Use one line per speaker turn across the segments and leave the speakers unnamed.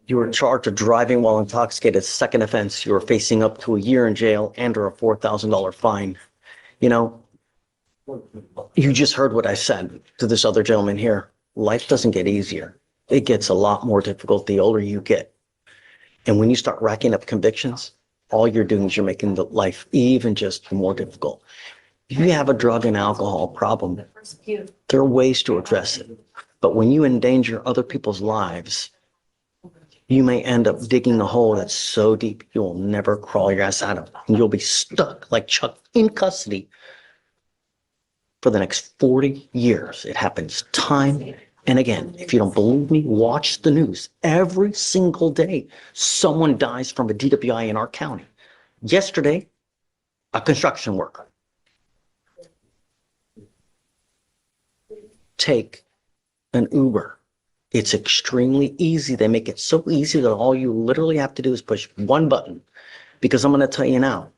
You were charged of driving while intoxicated, second offense. You were facing up to a year in jail and or a $4,000 fine. You know, you just heard what I said to this other gentleman here. Life doesn't get easier. It gets a lot more difficult the older you get. And when you start racking up convictions, all you're doing is you're making the life even just more difficult. If you have a drug and alcohol problem, there are ways to address it. But when you endanger other people's lives, you may end up digging a hole that's so deep you will never crawl your ass out of it. And you'll be stuck like Chuck in custody for the next 40 years. It happens time and again. If you don't believe me, watch the news. Every single day, someone dies from a DWI in our county. Yesterday, a construction worker. Take an Uber. It's extremely easy. They make it so easy that all you literally have to do is push one button. Because I'm going to tell you now,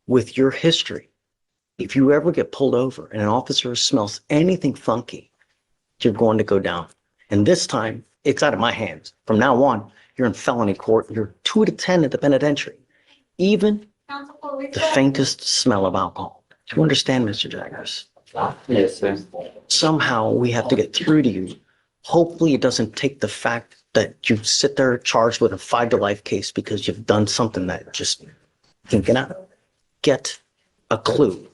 with your history, if you ever get pulled over and an officer smells anything funky, you're going to go down. And this time, it's out of my hands. From now on, you're in felony court. You're 2 to 10 at the penitentiary. Even the faintest smell of alcohol. Do you understand, Mr. Jaggers?
Yes, sir.
Somehow we have to get through to you. Hopefully it doesn't take the fact that you sit there charged with a 5 to life case because you've done something that just can't get out. Get a clue.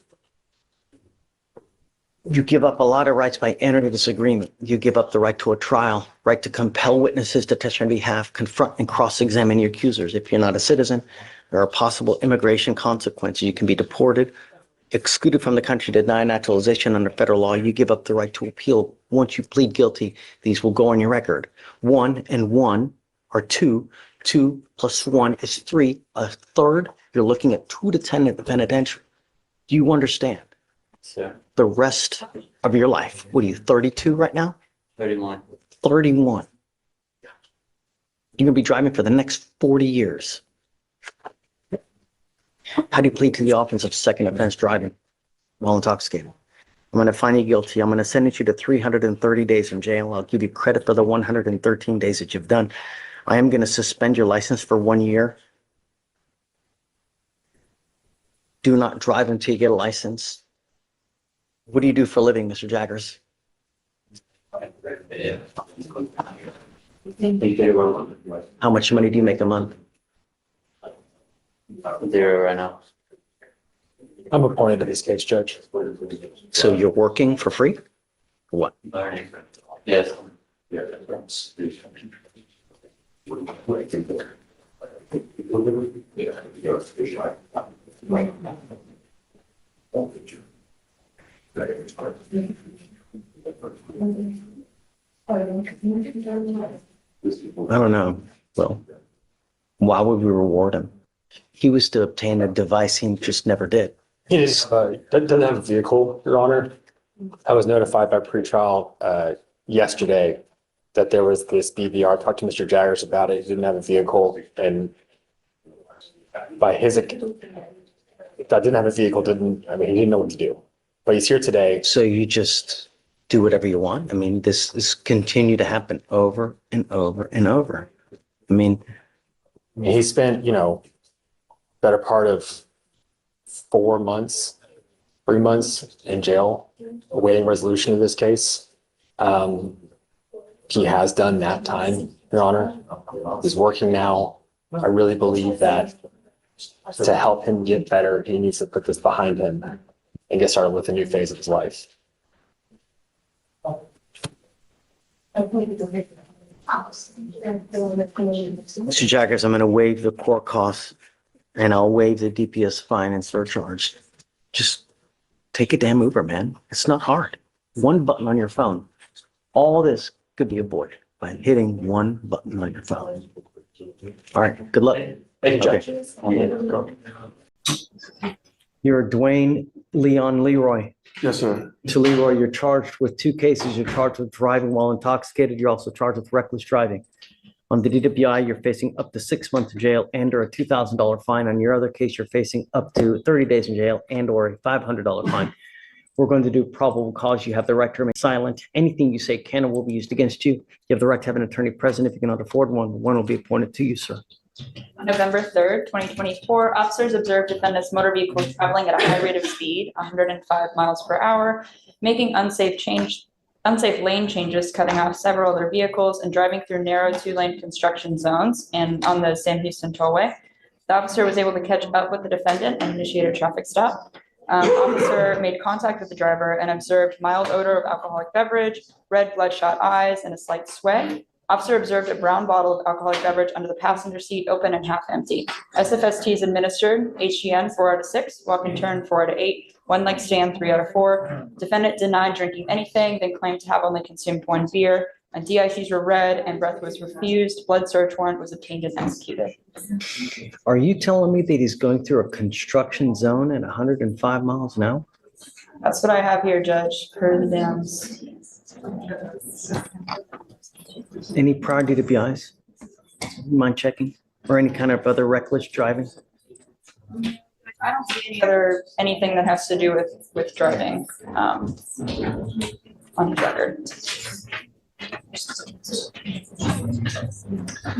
You give up a lot of rights by entering this agreement. You give up the right to a trial, right to compel witnesses to testify on behalf, confront and cross-examine your accusers. If you're not a citizen, there are possible immigration consequences. You can be deported, excluded from the country, denied naturalization under federal law. You give up the right to appeal. Once you plead guilty, these will go on your record. 1 and 1 are 2. 2 plus 1 is 3. A third, you're looking at 2 to 10 at the penitentiary. Do you understand?
Sir.
The rest of your life. What are you, 32 right now?
31.
31. You're going to be driving for the next 40 years. How do you plead to the offense of second offense driving while intoxicated? I'm going to find you guilty. I'm going to sentence you to 330 days in jail. I'll give you credit for the 113 days that you've done. I am going to suspend your license for 1 year. Do not drive until you get a license. What do you do for a living, Mr. Jaggers? How much money do you make a month?
0 right now.
I'm appointed to this case, Judge.
So you're working for free? For what?
Yes.
I don't know. Well, why would we reward him? He was to obtain a device he just never did.
He doesn't have a vehicle, Your Honor. I was notified by pretrial yesterday that there was this BVR. Talked to Mr. Jaggers about it. He didn't have a vehicle, and by his account, I didn't have a vehicle. He didn't know what to do. But he's here today.
So you just do whatever you want? I mean, this is continue to happen over and over and over. I mean,
He spent, better part of 4 months, 3 months in jail awaiting resolution of this case. He has done that time, Your Honor. He's working now. I really believe that to help him get better, he needs to put this behind him and get started with a new phase of his life.
Mr. Jaggers, I'm going to waive the court costs and I'll waive the DPS fine and surcharge. Just take a damn Uber, man. It's not hard. One button on your phone. All this could be avoided by hitting one button on your phone. All right. Good luck.
Thank you, Judge.
You're Dwayne Leon Leroy.
Yes, sir.
To Leroy, you're charged with 2 cases. You're charged with driving while intoxicated. You're also charged with reckless driving. On the DWI, you're facing up to 6 months in jail and or a $2,000 fine. On your other case, you're facing up to 30 days in jail and or a $500 fine. We're going to do probable cause. You have the right to remain silent. Anything you say can and will be used against you. You have the right to have an attorney present. If you cannot afford one, one will be appointed to you, sir.
November 3rd, 2024, officers observed defendant's motor vehicle traveling at a high rate of speed, 105 miles per hour, making unsafe lane changes, cutting off several other vehicles, and driving through narrow two-lane construction zones and on the Sam Houston Tollway. The officer was able to catch up with the defendant and initiate a traffic stop. Officer made contact with the driver and observed mild odor of alcoholic beverage, red bloodshot eyes, and a slight sweat. Officer observed a brown bottle of alcoholic beverage under the passenger seat, open and half empty. SFST is administered, HGN 4 out of 6, walk and turn 4 out of 8, one leg stand 3 out of 4. Defendant denied drinking anything, then claimed to have only consumed 1 beer. And DICs were read and breath was refused. Blood search warrant was obtained and executed.
Are you telling me that he's going through a construction zone at 105 miles an hour?
That's what I have here, Judge, per the dams.
Any prior DWIs? Mind checking? Or any kind of other reckless driving?
I don't see anything that has to do with driving on his record.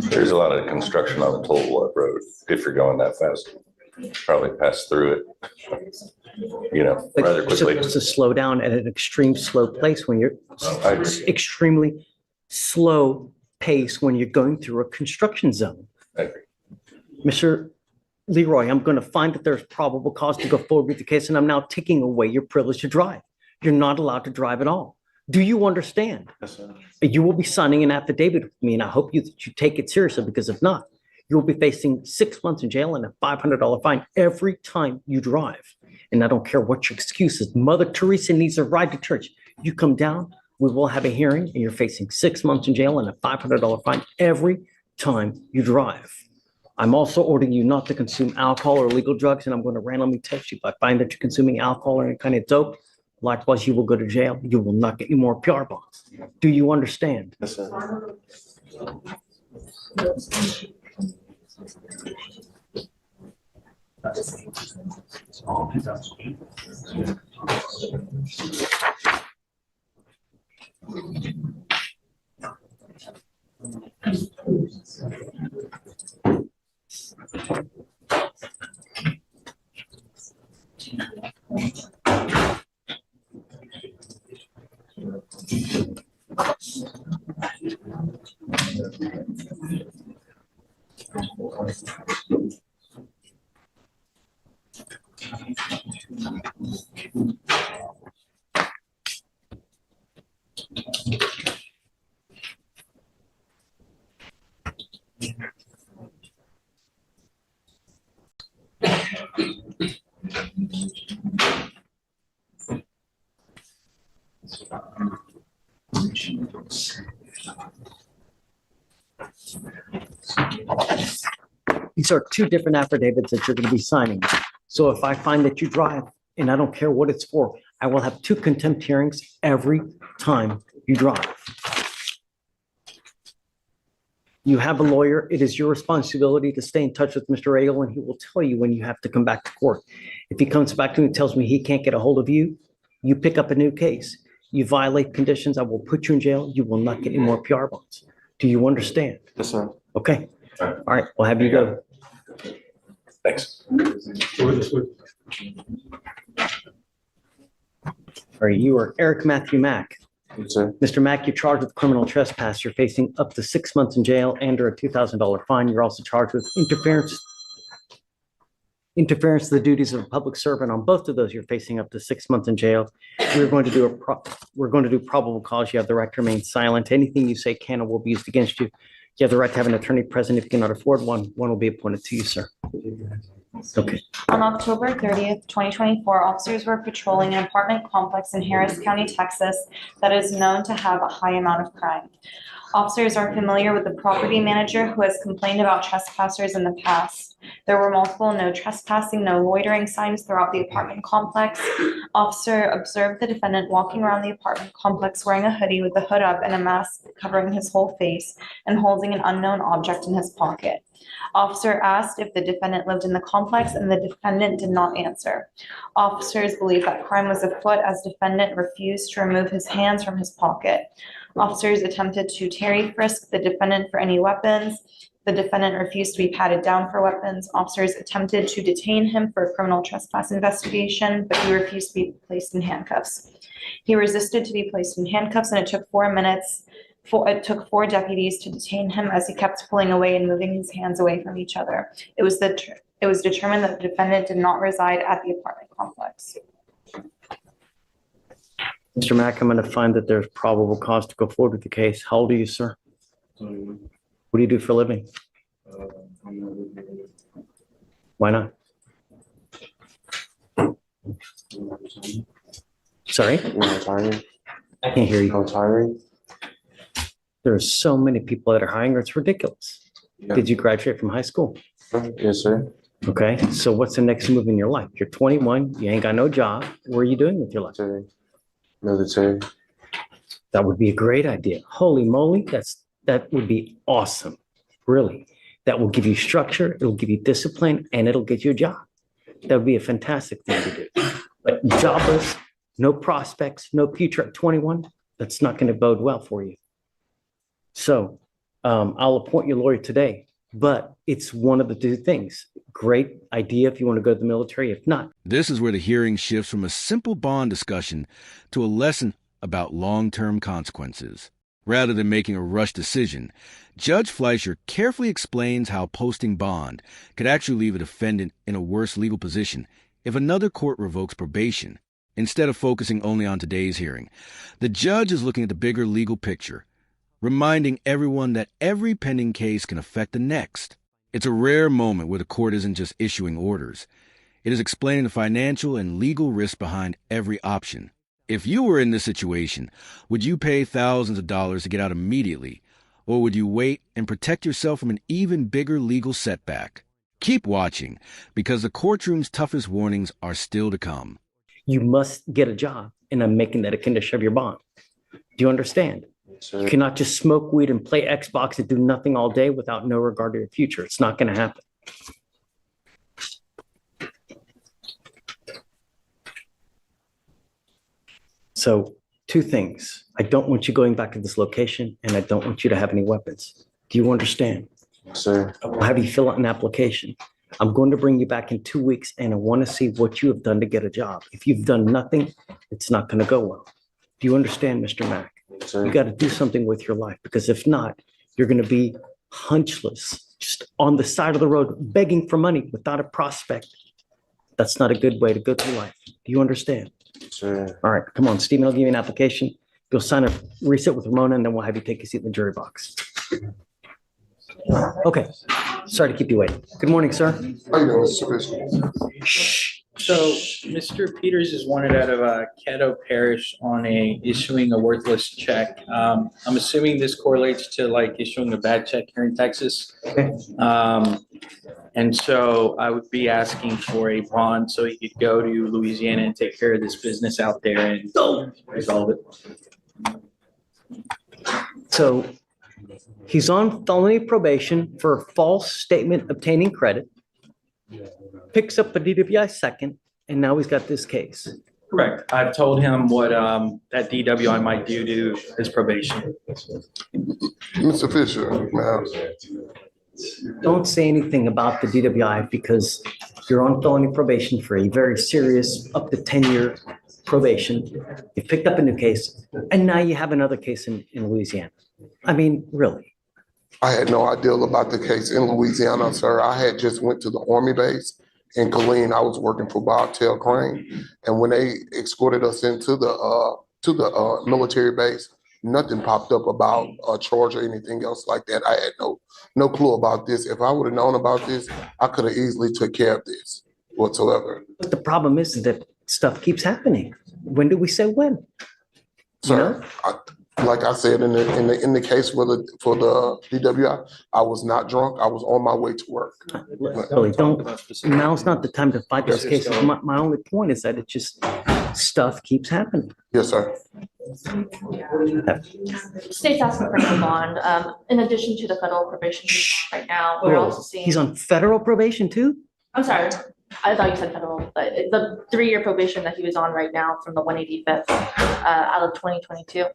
There's a lot of construction on the toll road. If you're going that fast, probably pass through it,
But
rather
you're
quickly.
supposed to slow down at an extreme slow place when you're
I agree.
extremely slow pace when you're going through a construction zone.
I agree.
Mr. Leroy, I'm going to find that there's probable cause to go forward with the case, and I'm now taking away your privilege to drive. You're not allowed to drive at all. Do you understand?
Yes, sir.
You will be signing an affidavit with me, and I hope that you take it seriously, because if not, you will be facing 6 months in jail and a $500 fine every time you drive. And I don't care what your excuse is. Mother Teresa needs a ride to church. You come down, we will have a hearing, and you're facing 6 months in jail and a $500 fine every time you drive. I'm also ordering you not to consume alcohol or illegal drugs, and I'm going to randomly test you. If I find that you're consuming alcohol or any kind of dope, likewise, you will go to jail. You will not get any more PR bonds. Do you understand?
Yes, sir.
These are 2 different affidavits that you're going to be signing. So if I find that you drive, and I don't care what it's for, I will have 2 contempt hearings every time you drive. You have a lawyer. It is your responsibility to stay in touch with Mr. Aigle, and he will tell you when you have to come back to court. If he comes back to me and tells me he can't get a hold of you, you pick up a new case. You violate conditions, I will put you in jail. You will not get any more PR bonds. Do you understand?
Yes, sir.
Okay. All right, we'll have you go.
Thanks.
All right, you are Eric Matthew Mack.
Yes, sir.
Mr. Mack, you're charged with criminal trespass. You're facing up to 6 months in jail and or a $2,000 fine. You're also charged with interference to the duties of a public servant. On both of those, you're facing up to 6 months in jail. We're going to do probable cause. You have the right to remain silent. Anything you say can or will be used against you. You have the right to have an attorney present. If you cannot afford one, one will be appointed to you, sir. Okay.
On October 30th, 2024, officers were patrolling an apartment complex in Harris County, Texas, that is known to have a high amount of crime. Officers are familiar with the property manager who has complained about trespassers in the past. There were multiple no trespassing, no loitering signs throughout the apartment complex. Officer observed the defendant walking around the apartment complex wearing a hoodie with the hood up and a mask covering his whole face and holding an unknown object in his pocket. Officer asked if the defendant lived in the complex and the defendant did not answer. Officers believe that crime was afoot as defendant refused to remove his hands from his pocket. Officers attempted to Terry frisk the defendant for any weapons. The defendant refused to be patted down for weapons. Officers attempted to detain him for a criminal trespass investigation, but he refused to be placed in handcuffs. He resisted to be placed in handcuffs, and it took 4 minutes. It took 4 deputies to detain him as he kept pulling away and moving his hands away from each other. It was determined that the defendant did not reside at the apartment complex.
Mr. Mack, I'm going to find that there's probable cause to go forward with the case. How old are you, sir? What do you do for a living? Why not? Sorry?
Retiring.
I can't hear you.
Retiring.
There are so many people that are hiring, it's ridiculous.
Yeah.
Did you graduate from high school?
Yes, sir.
Okay, so what's the next move in your life? You're 21, you ain't got no job. What are you doing with your life?
Military.
That would be a great idea. Holy moly, that would be awesome. Really. That will give you structure, it'll give you discipline, and it'll get you a job. That would be a fantastic thing to do. But jobless, no prospects, no future at 21, that's not going to bode well for you. So I'll appoint your lawyer today, but it's one of the two things. Great idea if you want to go to the military. If not,
This is where the hearing shifts from a simple bond discussion to a lesson about long-term consequences. Rather than making a rushed decision, Judge Fleischer carefully explains how posting bond could actually leave a defendant in a worse legal position if another court revokes probation. Instead of focusing only on today's hearing, the judge is looking at the bigger legal picture, reminding everyone that every pending case can affect the next. It's a rare moment where the court isn't just issuing orders. It is explaining the financial and legal risk behind every option. If you were in this situation, would you pay thousands of dollars to get out immediately, or would you wait and protect yourself from an even bigger legal setback? Keep watching, because the courtroom's toughest warnings are still to come.
you must get a job, and I'm making that a condition of your bond. Do you understand?
Sir.
You cannot just smoke weed and play Xbox and do nothing all day without no regard to your future. It's not going to happen. So 2 things. I don't want you going back to this location, and I don't want you to have any weapons. Do you understand?
Sir.
I'll have you fill out an application. I'm going to bring you back in 2 weeks, and I want to see what you have done to get a job. If you've done nothing, it's not going to go well. Do you understand, Mr. Mack?
Sir.
You got to do something with your life, because if not, you're going to be hunchless, just on the side of the road, begging for money without a prospect. That's not a good way to go through life. Do you understand?
Sir.
All right, come on, Stephen, I'll give you an application. You'll sign a reset with Ramona, and then we'll have you take a seat in the jury box. Okay, sorry to keep you waiting. Good morning, sir.
How you doing, Mr. Bishop?
Shh.
So Mr. Peters is wanted out of Caddo Parish on issuing a worthless check. I'm assuming this correlates to like issuing a bad check here in Texas. And so I would be asking for a bond so he could go to Louisiana and take care of this business out there and resolve it.
So he's on felony probation for a false statement obtaining credit, picks up a DWI second, and now he's got this case.
Correct. I've told him what that DWI might do to his probation.
Mr. Fisher, ma'am.
Don't say anything about the DWI, because you're on felony probation for a very serious, up to 10-year probation. You picked up a new case, and now you have another case in Louisiana. I mean, really.
I had no idea about the case in Louisiana, sir. I had just went to the Army base in Killeen. I was working for Bobtail Crane, and when they escorted us into the military base, nothing popped up about a charge or anything else like that. I had no clue about this. If I would have known about this, I could have easily took care of this whatsoever.
But the problem is that stuff keeps happening. When do we say when?
Sir, Like I said, in the case for the DWI, I was not drunk. I was on my way to work.
Really, now's not the time to fight those cases. My only point is that it just, stuff keeps happening.
Yes, sir.
State's asking for no bond. In addition to the federal probation he's on right now, we're also seeing.
He's on federal probation too?
I'm sorry, I thought you said federal, but the 3-year probation that he was on right now from the 185th out of 2022.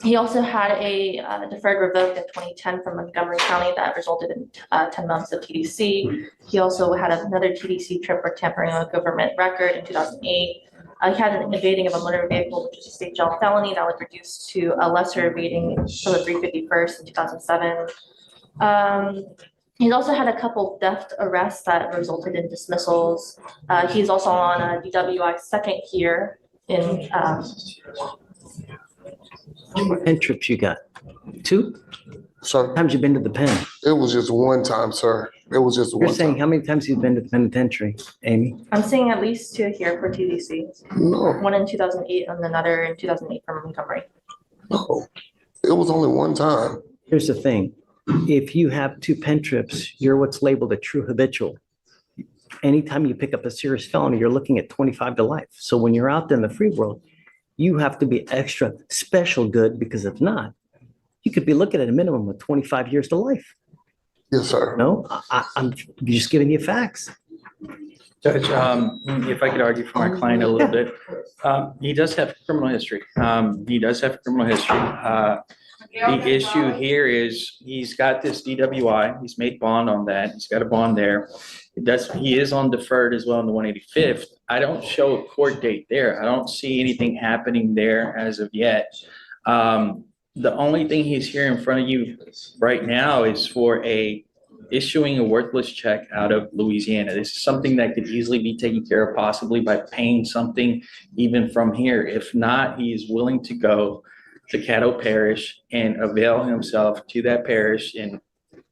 He also had a deferred revoked in 2010 from Montgomery County that resulted in 10 months of TDC. He also had another TDC trip for tampering with government record in 2008. He had an evading of a motor vehicle, which is a state jail felony that was reduced to a lesser evading for the 351st in 2007. He's also had a couple theft arrests that resulted in dismissals. He's also on a DWI second here in.
How many pen trips you got? 2?
Sir,
How many times you been to the pen?
it was just one time, sir. It was just
You're
one
saying
time.
how many times you've been to the penitentiary, Amy?
I'm seeing at least 2 here for TDC.
No,
One in 2008 and another in 2008 from Montgomery.
no. It was only one time.
Here's the thing. If you have 2 pen trips, you're what's labeled a true habitual. Anytime you pick up a serious felony, you're looking at 25 to life. So when you're out there in the free world, you have to be extra special good, because if not, you could be looking at a minimum of 25 years to life.
Yes, sir.
No, I'm just giving you facts.
Judge, if I could argue for my client a little bit, he does have criminal history. The issue here is he's got this DWI, he's made bond on that, he's got a bond there. He is on deferred as well in the 185th. I don't show a court date there. I don't see anything happening there as of yet. The only thing he's here in front of you right now is for issuing a worthless check out of Louisiana. This is something that could easily be taken care of possibly by paying something even from here. If not, he is willing to go to Caddo Parish and avail himself to that parish and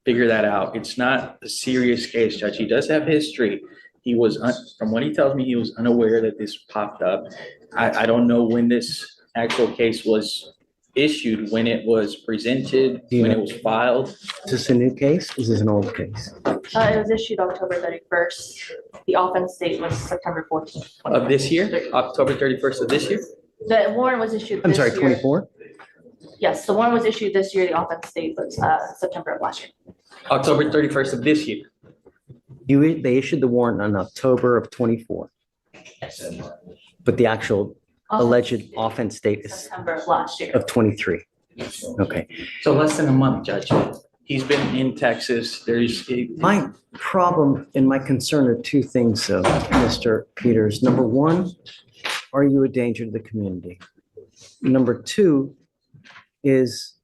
figure that out. It's not a serious case, Judge. He does have history. He was, from what he tells me, he was unaware that this popped up. I don't know when this actual case was issued, when it was presented, when it was filed.
Is this a new case? Is this an old case?
It was issued October 31st. The offense date was September 14th.
Of this year, October 31st of this year?
The warrant was issued
I'm
this
sorry,
year.
24?
Yes, the warrant was issued this year. The offense date was September of last year.
October 31st of this year.
They issued the warrant on October of 24. But the actual alleged offense date is
September of last year.
of 23. Okay.
So less than a month, Judge. He's been in Texas.
My problem and my concern are 2 things, though, Mr. Peters. Number 1, are you a danger to the community? Number 2 is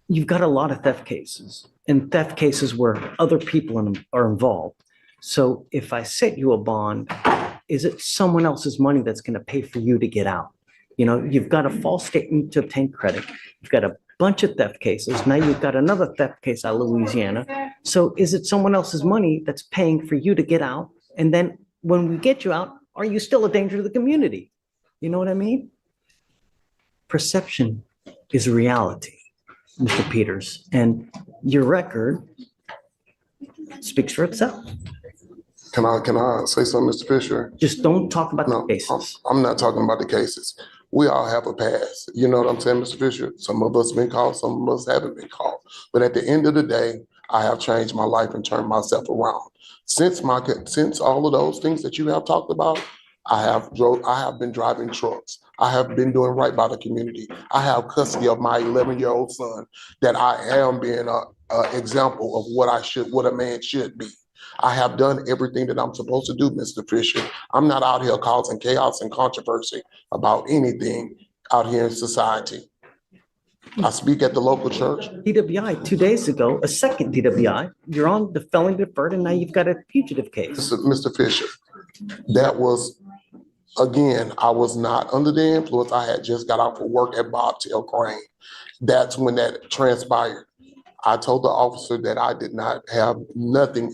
you've got a lot of theft cases, and theft cases where other people are involved. So if I set you a bond, is it someone else's money that's going to pay for you to get out? You know, you've got a false statement to obtain credit. You've got a bunch of theft cases. Now you've got another theft case out of Louisiana. So is it someone else's money that's paying for you to get out? And then when we get you out, are you still a danger to the community? You know what I mean? Perception is reality, Mr. Peters, and your record speaks for itself.
Can I say something, Mr. Fisher?
Just don't talk about the
No,
cases.
I'm not talking about the cases. We all have a past. You know what I'm saying, Mr. Fisher? Some of us been called, some of us haven't been called. But at the end of the day, I have changed my life and turned myself around. Since all of those things that you have talked about, I have been driving trucks. I have been doing right by the community. I have custody of my 11-year-old son, that I am being an example of what a man should be. I have done everything that I'm supposed to do, Mr. Fisher. I'm not out here causing chaos and controversy about anything out here in society. I speak at the local church.
DWI, 2 days ago, a second DWI, you're on the felony deferred, and now you've got a fugitive case.
Mr. Fisher, that was, again, I was not under the influence. I had just got out for work at Bob Tail Crane. That's when that transpired. I told the officer that I did not have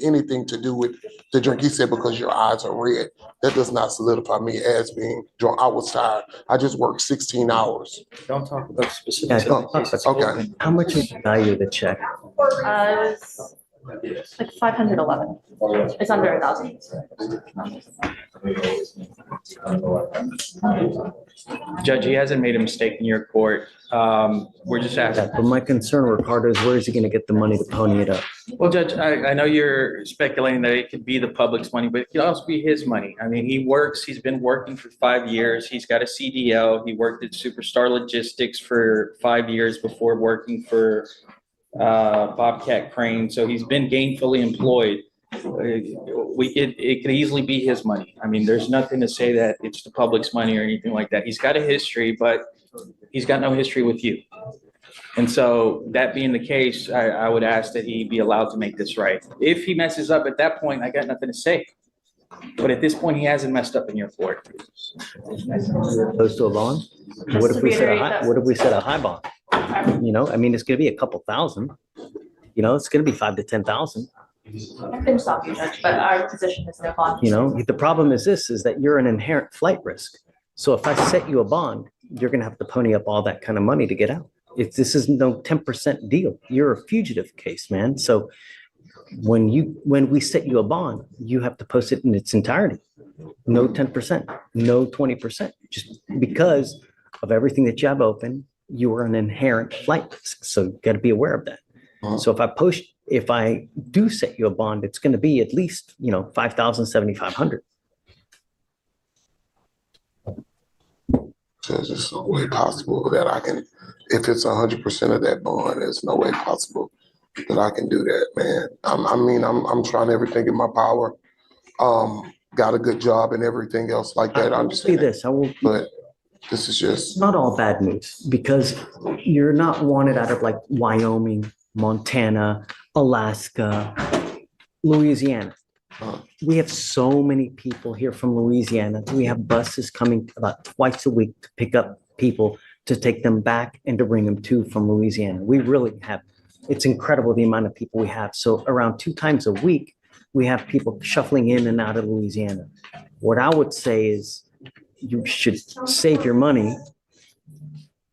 anything to do with the drink. He said, because your eyes are red, that does not solidify me as being drunk. I was tired. I just worked 16 hours.
Don't talk about specifics.
Yeah,
of the case. It's
okay.
open.
How much is the value of the check?
It was like 511. It's under 1,000.
Judge, he hasn't made a mistake in your court. We're just asking.
But my concern, Ricardo, is where is he gonna get the money to pony it up?
Well, Judge, I know you're speculating that it could be the public's money, but it could also be his money. I mean, he's been working for 5 years. He's got a CDL. He worked at Superstar Logistics for 5 years before working for Bobcat Crane. So he's been gainfully employed. It could easily be his money. I mean, there's nothing to say that it's the public's money or anything like that. He's got a history, but he's got no history with you. And so that being the case, I would ask that he be allowed to make this right. If he messes up at that point, I got nothing to say. But at this point, he hasn't messed up in your court.
Opposed to a bond? What if we set a high bond? You know, I mean, it's gonna be a couple thousand. You know, it's gonna be 5 to 10,000.
I couldn't stop you, Judge, but our position is no bond.
You know, the problem is that you're an inherent flight risk. So if I set you a bond, you're gonna have to pony up all that kind of money to get out. This is no 10% deal. You're a fugitive case, man. So when we set you a bond, you have to post it in its entirety. No 10%, no 20%, just because of everything that you have open, you are an inherent flight risk. So you got to be aware of that. So if I do set you a bond, it's going to be at least, you know, 5,000, 7,500.
So there's no way possible that I can, if it's 100% of that bond, there's no way possible that I can do that, man. I'm trying everything in my power. Got a good job and everything else like that.
I will say this,
but this is just
not all bad news, because you're not wanted out of like Wyoming, Montana, Alaska, Louisiana. We have so many people here from Louisiana. We have buses coming about twice a week to pick up people, to take them back and to bring them from Louisiana. We really have, it's incredible the amount of people we have. So around 2 times a week, we have people shuffling in and out of Louisiana. What I would say is you should save your money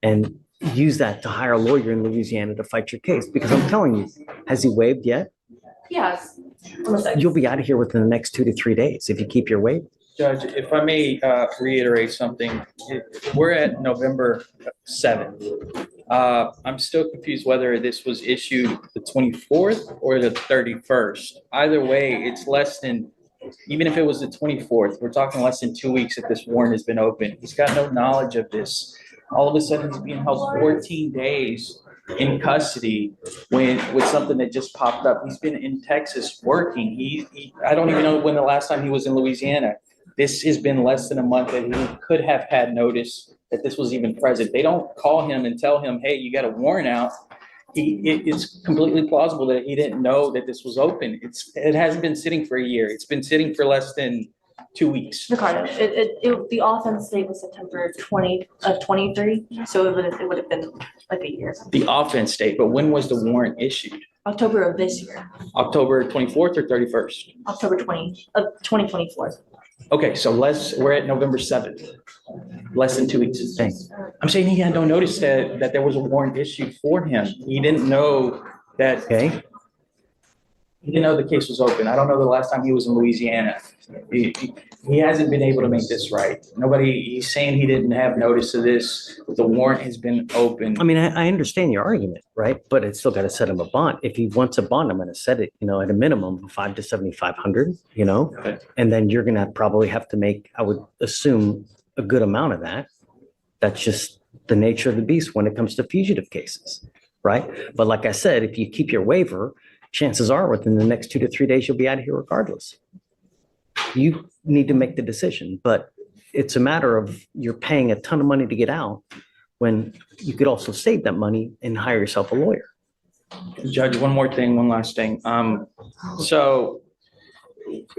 and use that to hire a lawyer in Louisiana to fight your case. Because I'm telling you, has he waived yet?
Yes.
You'll be out of here within the next 2 to 3 days if you keep your waiver.
Judge, if I may reiterate something, we're at November 7th. I'm still confused whether this was issued the 24th or the 31st. Either way, it's less than, even if it was the 24th, we're talking less than 2 weeks that this warrant has been open. He's got no knowledge of this. All of a sudden, he's being held 14 days in custody with something that just popped up. He's been in Texas working. I don't even know when the last time he was in Louisiana. This has been less than a month that he could have had notice that this was even present. They don't call him and tell him, hey, you got a warrant out. It's completely plausible that he didn't know that this was open. It hasn't been sitting for a year. It's been sitting for less than 2 weeks.
Ricardo, the offense date was September 20 of 23, so it would have been like a year.
The offense date, but when was the warrant issued?
October of this year.
October 24th or 31st?
October 20 of 2024.
Okay, so we're at November 7th, less than 2 weeks.
Thanks.
I'm saying he had no notice that there was a warrant issued for him. He didn't know that.
Okay.
He didn't know the case was open. I don't know the last time he was in Louisiana. He hasn't been able to make this right. He's saying he didn't have notice of this. The warrant has been open.
I mean, I understand your argument, right? But it's still got to set him a bond. If he wants a bond, I'm going to set it, you know, at a minimum of 5 to 7,500, you know,
Okay.
and then you're going to probably have to make, I would assume, a good amount of that. That's just the nature of the beast when it comes to fugitive cases, right? But like I said, if you keep your waiver, chances are within the next 2 to 3 days, you'll be out of here regardless. You need to make the decision, but it's a matter of you're paying a ton of money to get out when you could also save that money and hire yourself a lawyer.
Judge, one last thing. So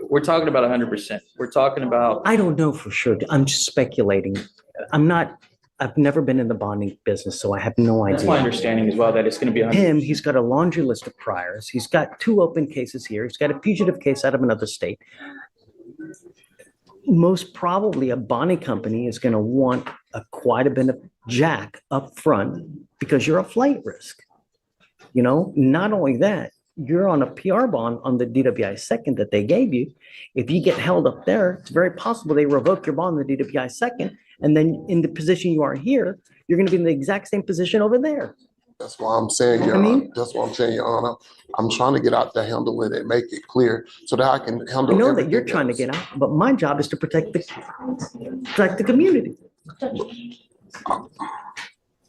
we're talking about 100%. We're talking about.
I don't know for sure. I'm just speculating. I'm not I've never been in the bonding business, so I have no
That's my
idea.
understanding as well, that it's gonna be.
Him, he's got a laundry list of priors. He's got 2 open cases here. He's got a fugitive case out of another state. Most probably a bonding company is going to want quite a bit of jack up front because you're a flight risk. You know, not only that, you're on a PR bond on the DWI second that they gave you. If you get held up there, it's very possible they revoke your bond in the DWI second. And then in the position you are here, you're going to be in the exact same position over there.
That's why I'm saying, Your Honor. That's why I'm saying, Your Honor. I'm trying to get out there, handle it, and make it clear so that I can handle.
I know that you're
everything
trying to
else.
get out, but my job is to protect the community.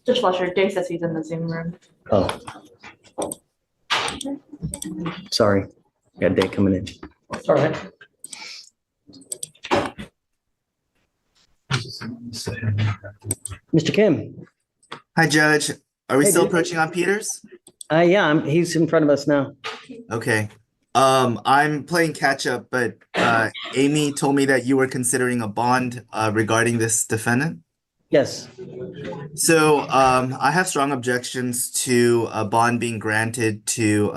Judge Fleischer, Jay says he's in the Zoom room.
Oh. Sorry, got a day coming in.
All right.
Mr. Kim.
Hi, Judge. Are we
Hey,
still
dude.
approaching on Peters?
Yeah, he's in front of us now.
Okay. I'm playing catch up, but Amy told me that you were considering a bond regarding this defendant.
Yes.
So I have strong objections to a bond being granted to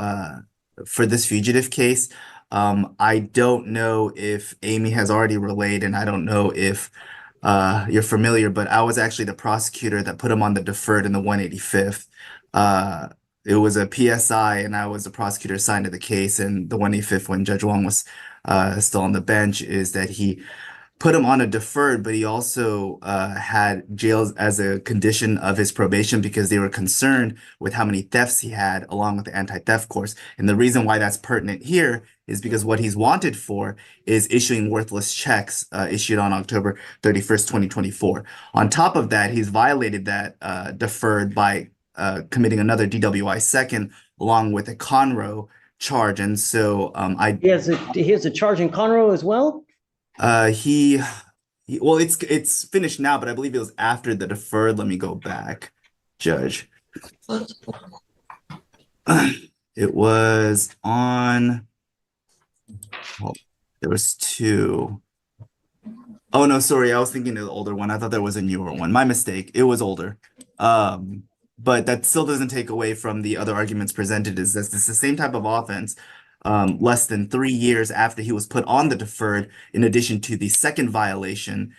for this fugitive case. I don't know if Amy has already relayed, and I don't know if you're familiar, but I was actually the prosecutor that put him on the deferred in the 185th. It was a PSI, and I was the prosecutor assigned to the case. And the 185th, when Judge Wong was still on the bench, is that he put him on a deferred, but he also had jails as a condition of his probation because they were concerned with how many thefts he had, along with the anti-theft course. And the reason why that's pertinent here is because what he's wanted for is issuing worthless checks issued on October 31st, 2024. On top of that, he's violated that deferred by committing another DWI second, along with a Conroe charge. And so
He has a charge in Conroe as well?
Well, it's finished now, but I believe it was after the deferred. Let me go back, Judge. It was on, well, there was 2. Oh no, sorry, I was thinking of the older one. I thought there was a newer one. My mistake. It was older. But that still doesn't take away from the other arguments presented, is that it's the same type of offense. Less than 3 years after he was put on the deferred, in addition to the second violation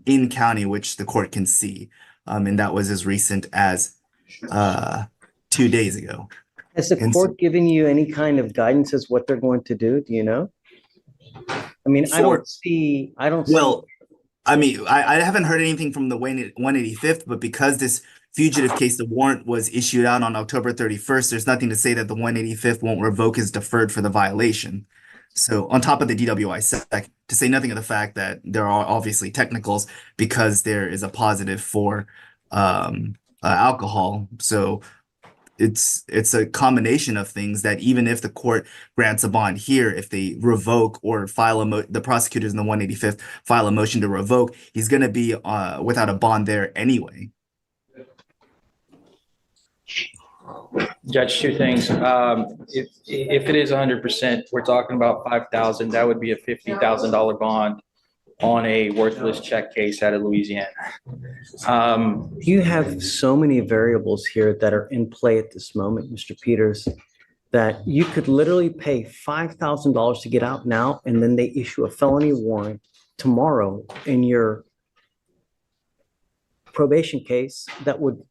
in county, which the court can see. And that was as recent as 2 days ago.
Has the court given you any kind of guidance as what they're going to do? Do you know? I mean, I don't see.
Well, I mean, I haven't heard anything from the 185th, but because this fugitive case, the warrant was issued out on October 31st, there's nothing to say that the 185th won't revoke his deferred for the violation. So on top of the DWI sec, to say nothing of the fact that there are obviously technicals because there is a positive for alcohol. So it's a combination of things that even if the court grants a bond here, if they revoke or file the prosecutors in the 185th file a motion to revoke, he's going to be without a bond there anyway.
Judge, 2 things. If it is 100%, we're talking about 5,000. That would be a $50,000 bond on a worthless check case out of Louisiana.
You have so many variables here that are in play at this moment, Mr. Peters, that you could literally pay $5,000 to get out now, and then they issue a felony warrant tomorrow in your probation case that would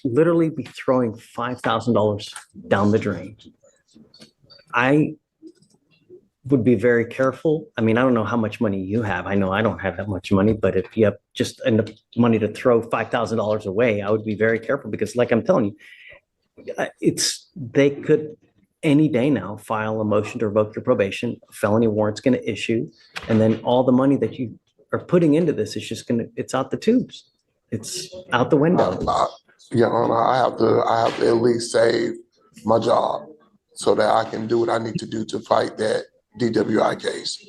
literally be throwing $5,000 down the drain. I would be very careful. I mean, I don't know how much money you have. I know I don't have that much money, but if you have just enough money to throw $5,000 away, I would be very careful because, like I'm telling you, they could any day now file a motion to revoke your probation. A felony warrant's going to issue, and then all the money that you are putting into this is just it's out the tubes. It's out the window.
Your Honor, I have to at least save my job so that I can do what I need to do to fight that DWI case.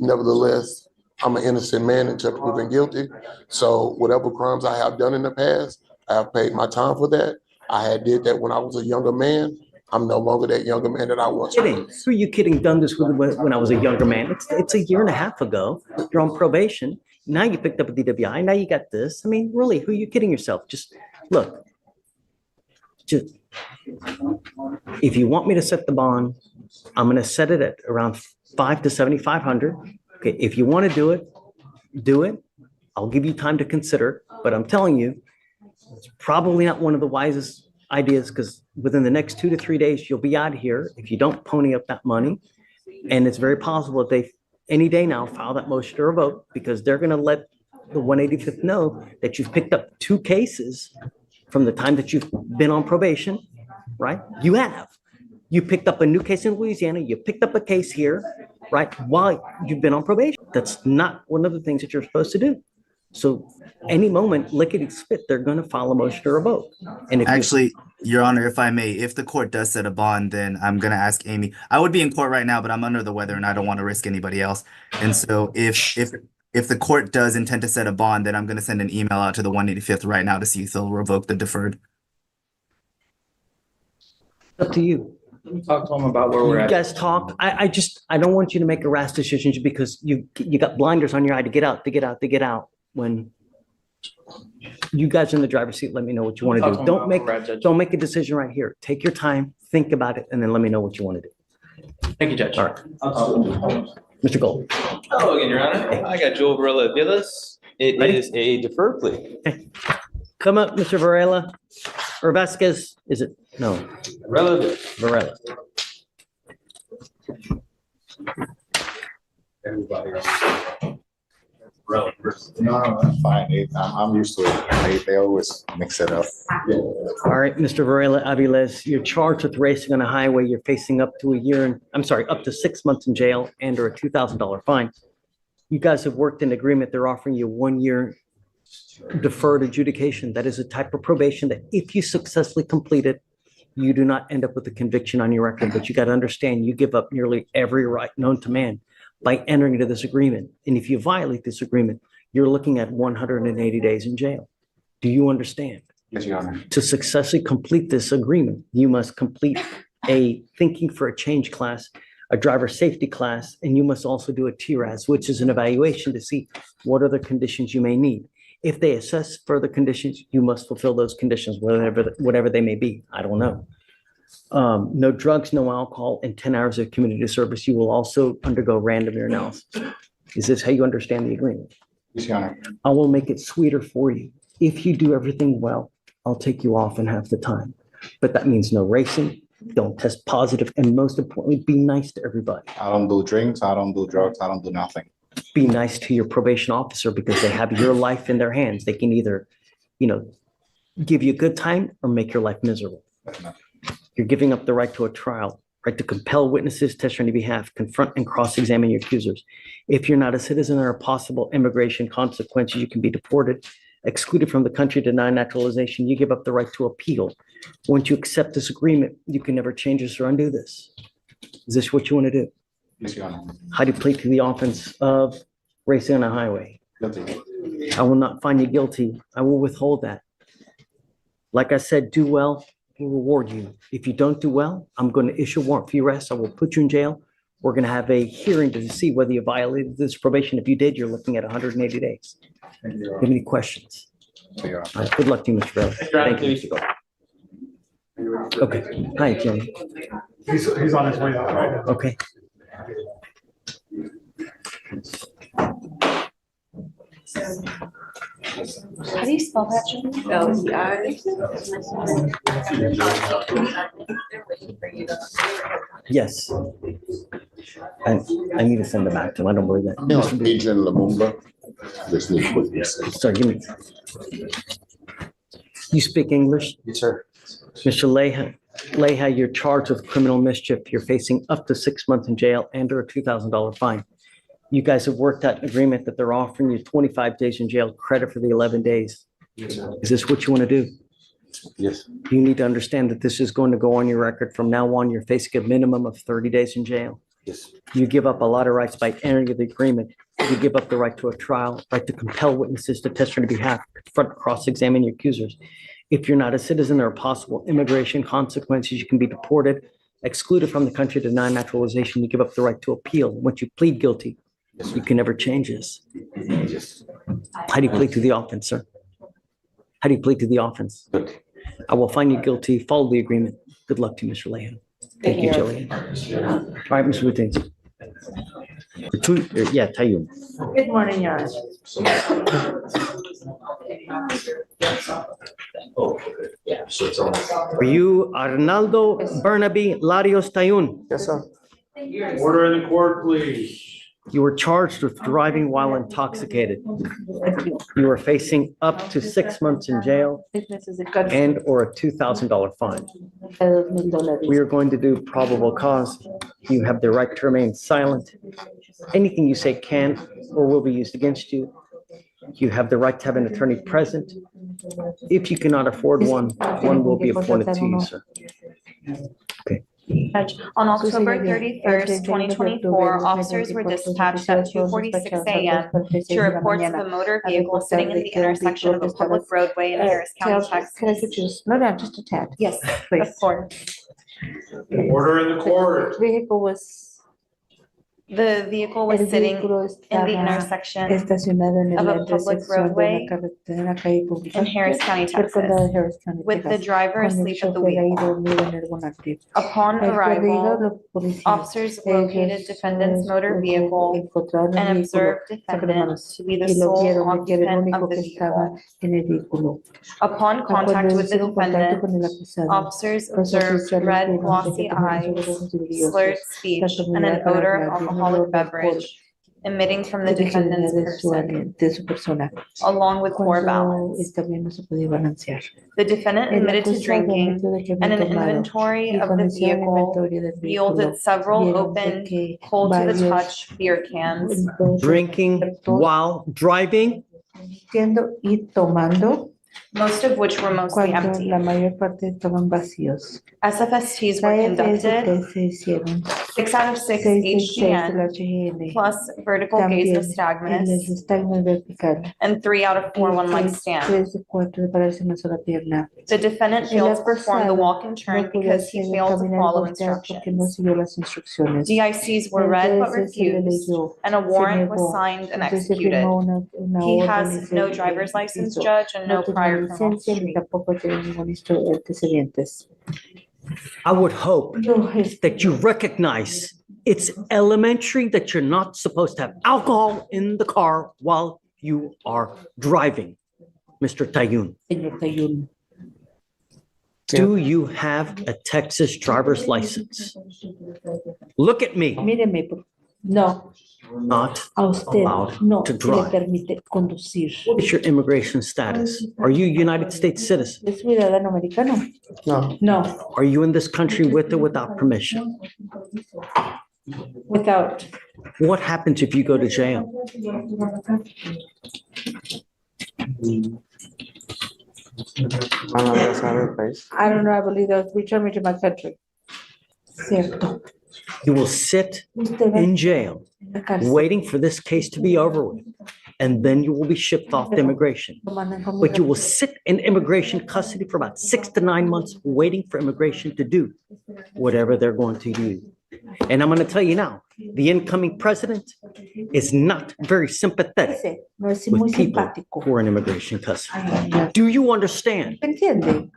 Nevertheless, I'm an innocent man until proven guilty. So whatever crimes I have done in the past, I have paid my time for that. I had did that when I was a younger man. I'm no longer that younger man that I was.
Kidding? Who are you kidding? Done this when I was a younger man. It's a year and a half ago. You're on probation. now you picked up a DWI, now you got this. I mean, really, who are you kidding yourself? Just look. Just if you want me to set the bond, I'm gonna set it at around 5 to 7,500. Okay, if you want to do it, do it. I'll give you time to consider, but I'm telling you, it's probably not one of the wisest ideas because within the next 2 to 3 days, you'll be out of here if you don't pony up that money. And it's very possible that they, any day now, file that motion to revoke because they're going to let the 185th know that you've picked up 2 cases from the time that you've been on probation, right? You have. You picked up a new case in Louisiana. You picked up a case here, right? While you've been on probation. That's not one of the things that you're supposed to do. So any moment, lickety spit, they're going to file a motion to revoke. And if
Actually, Your Honor, if I may, if the court does set a bond, then I'm going to ask Amy. I would be in court right now, but I'm under the weather and I don't want to risk anybody else. And so if the court does intend to set a bond, then I'm going to send an email out to the 185th right now to see if they'll revoke the deferred.
up to you.
Talk to them about where we're
You
at.
guys talk. I don't want you to make a rash decision just because you got blinders on your eye to get out. When you guys are in the driver's seat, let me know what you want to
Talk
do.
to 'em
Don't
about
make,
where we're at, Judge.
don't make a decision right here. Take your time, think about it, and then let me know what you want to do.
Thank you, Judge.
All right.
I'll talk to them.
Mr. Gold.
Hello again, Your Honor. I got Joel Varela Villas. It
Ready?
is a deferred plea.
Come up, Mr. Varela, or Vasquez, is it? No,
Relevant.
Varela.
Everybody else. No, that's fine. I'm used to it. They always mix it up.
All right, Mr. Varela Aviles, you're charged with racing on a highway. You're facing up to up to 6 months in jail and or a $2,000 fine. You guys have worked in agreement. They're offering you 1 year deferred adjudication. That is a type of probation that if you successfully complete it, you do not end up with a conviction on your record. But you got to understand, you give up nearly every right known to man by entering into this agreement. And if you violate this agreement, you're looking at 180 days in jail. Do you understand?
Yes, Your Honor.
To successfully complete this agreement, you must complete a thinking for a change class, a driver safety class, and you must also do a TRAS, which is an evaluation to see what other conditions you may need. If they assess further conditions, you must fulfill those conditions, whatever they may be. I don't know. No drugs, no alcohol, and 10 hours of community service. You will also undergo random urinalysis. Is this how you understand the agreement?
Yes, Your Honor.
I will make it sweeter for you. If you do everything well, I'll take you off in half the time. But that means no racing, don't test positive, and most importantly, be nice to everybody.
I don't do drinks. I don't do drugs. I don't do nothing.
Be nice to your probation officer because they have your life in their hands. They can either, give you a good time or make your life miserable. You're giving up the right to a trial, right to compel witnesses, testify on your behalf, confront and cross-examine your accusers. If you're not a citizen, there are possible immigration consequences. You can be deported, excluded from the country, denied naturalization. You give up the right to appeal. Once you accept this agreement, you can never change this or undo this. Is this what you want to do?
Yes, Your Honor.
How do you plead to the offense of racing on a highway?
Guilty.
I will not find you guilty. I will withhold that. Like I said, do well, we'll reward you. If you don't do well, I'm going to issue a warrant for your arrest. I will put you in jail. We're going to have a hearing to see whether you violated this probation. If you did, you're looking at 180 days.
Thank you, Your
Do you
Honor.
have any questions?
Thank you, Your
All right, good luck to you, Mr. Bell. Thank you. Okay. Hi, Jimmy.
He's on his way out right now.
Okay.
How do you spell that, Jim?
Yes. I need to send them back to him. I don't believe that. Mr. B-
Agent Lumumba. Just need to put this in.
Sorry, give me. You speak English?
Yes, sir.
Mr. Leha, you're charged with criminal mischief. You're facing up to 6 months in jail and or a $2,000 fine. You guys have worked out an agreement that they're offering you 25 days in jail, credit for the 11 days.
Yes, sir.
Is this what you want to do?
Yes.
You need to understand that this is going to go on your record. From now on, you're facing a minimum of 30 days in jail.
Yes.
You give up a lot of rights by entering the agreement. You give up the right to a trial, right to compel witnesses to testify on your behalf, confront, cross-examine your accusers. If you're not a citizen, there are possible immigration consequences. You can be deported, excluded from the country, denied naturalization. You give up the right to appeal. Once you plead guilty, You can never change this. How do you plead to the offense, sir? How do you plead to the offense? I will find you guilty. Follow the agreement. Good luck to you, Mr. Lehan. Thank you, Jillian. All right, Mr. Rutin. Yeah, Tayyum.
Good morning, Your Honor.
For you, Arnaldo Bernabe Larios Tayun.
Yes, sir.
Order in the court, please.
You were charged with driving while intoxicated. You are facing up to 6 months in jail and or a $2,000 fine. We are going to do probable cause. You have the right to remain silent. Anything you say can or will be used against you. You have the right to have an attorney present. If you cannot afford one, one will be appointed to you, sir. Okay.
On October 31st, 2024, officers were dispatched at 2:46 a.m. to report to the motor vehicle sitting in the intersection of a public roadway in Harris County, Texas.
Can I put you, slow down just a tad?
Yes,
Please.
of course.
Order in the court.
Vehicle was.
The vehicle was sitting in the intersection
Estacionado en
of
el
a public
intersección de la
roadway
carretera, en la calle pública.
in Harris County,
del condado de
Texas,
Harris County,
with the
Texas,
driver
con el
asleep at the
chofer ahí
wheel.
dormido en el volante.
Upon
El perdido,
arrival,
los policías,
officers located
ellos,
defendant's motor vehicle
encontraron el
and
vehículo,
observed
sacaron
defendant
manos,
to be the
y lo
sole
vieron que era el
occupant
único
of the
que estaba
vehicle.
en el vehículo.
Upon contact
Cuando
with the
hicieron contacto
defendant,
con el acusado,
officers
los
observed
oficiales
red
vieron
glossy
que tenía
eyes,
sus ojos brillosos,
slurred
la
speech, and an
tonalidad para
odor of
hablar, y un olor
alcoholic
de alcohol
beverage emitting from the
que venía
defendant's person,
de su persona.
along with poor
Cuando
balance.
también no se podía balancear.
The defendant
El
admitted to
acusado
drinking,
admitió de que
and
había
an
tomado,
inventory
y
of
cuando
the
hicieron
vehicle
inventario del vehículo,
yielded several
vieron de
open,
que
cold to the
varios
touch beer cans,
Drinking while driving.
y tomando,
most of which were mostly
cuando
empty.
la mayor parte estaban vacíos.
SFSTs were
La
conducted,
FST se hicieron
6 out of 6
6 del
HGN,
HGN,
plus vertical gaze
también el
nystagmus,
nystagmus vertical,
and 3 out of 4 one-leg stand.
3 de 4 de pararse en una sola pierna.
The defendant
El
failed to perform the
acusado
walk and turn
no pudo
because he
hacer
failed to
caminar y
follow
voltear porque no
instructions.
siguió las instrucciones.
DICs were read but
Entonces se le
refused,
leyó,
and a
se
warrant was
negó.
signed and
Entonces se
executed.
firmó una
He
orden y
has
se
no driver's license,
hizo.
judge, and no
No tenía
prior criminal
licencia ni
history.
tampoco tenía ningún antecedentes.
I would hope
No,
that you recognize it's elementary that you're not supposed to have alcohol in the car while you are driving, Mr. Tayun.
Señor Tayun.
Do you have a Texas driver's license? Look at me.
Míreme, no,
Not
a usted
allowed
no
to
se le
drive.
permite conducir.
What is your immigration status? Are you a United States citizen?
¿Es ciudadano americano?
No.
No,
Are you in this country with or without permission?
without.
What happens if you go to jail?
Van a regresar al país.
I don't know, I believe that return me to my country. Cierto.
You will sit
Usted va
in jail
a la cárcel.
waiting for this case to be over with, and then you will be shipped off to immigration.
Lo mandan como
But you will sit in immigration custody for about 6 to 9 months, waiting for immigration to do whatever they're going to do. And I'm going to tell you now, the incoming president is not very sympathetic
Ese no es muy
with people
simpático.
who are in immigration custody.
Ay, ay,
Do you understand?
ay. ¿Entiende?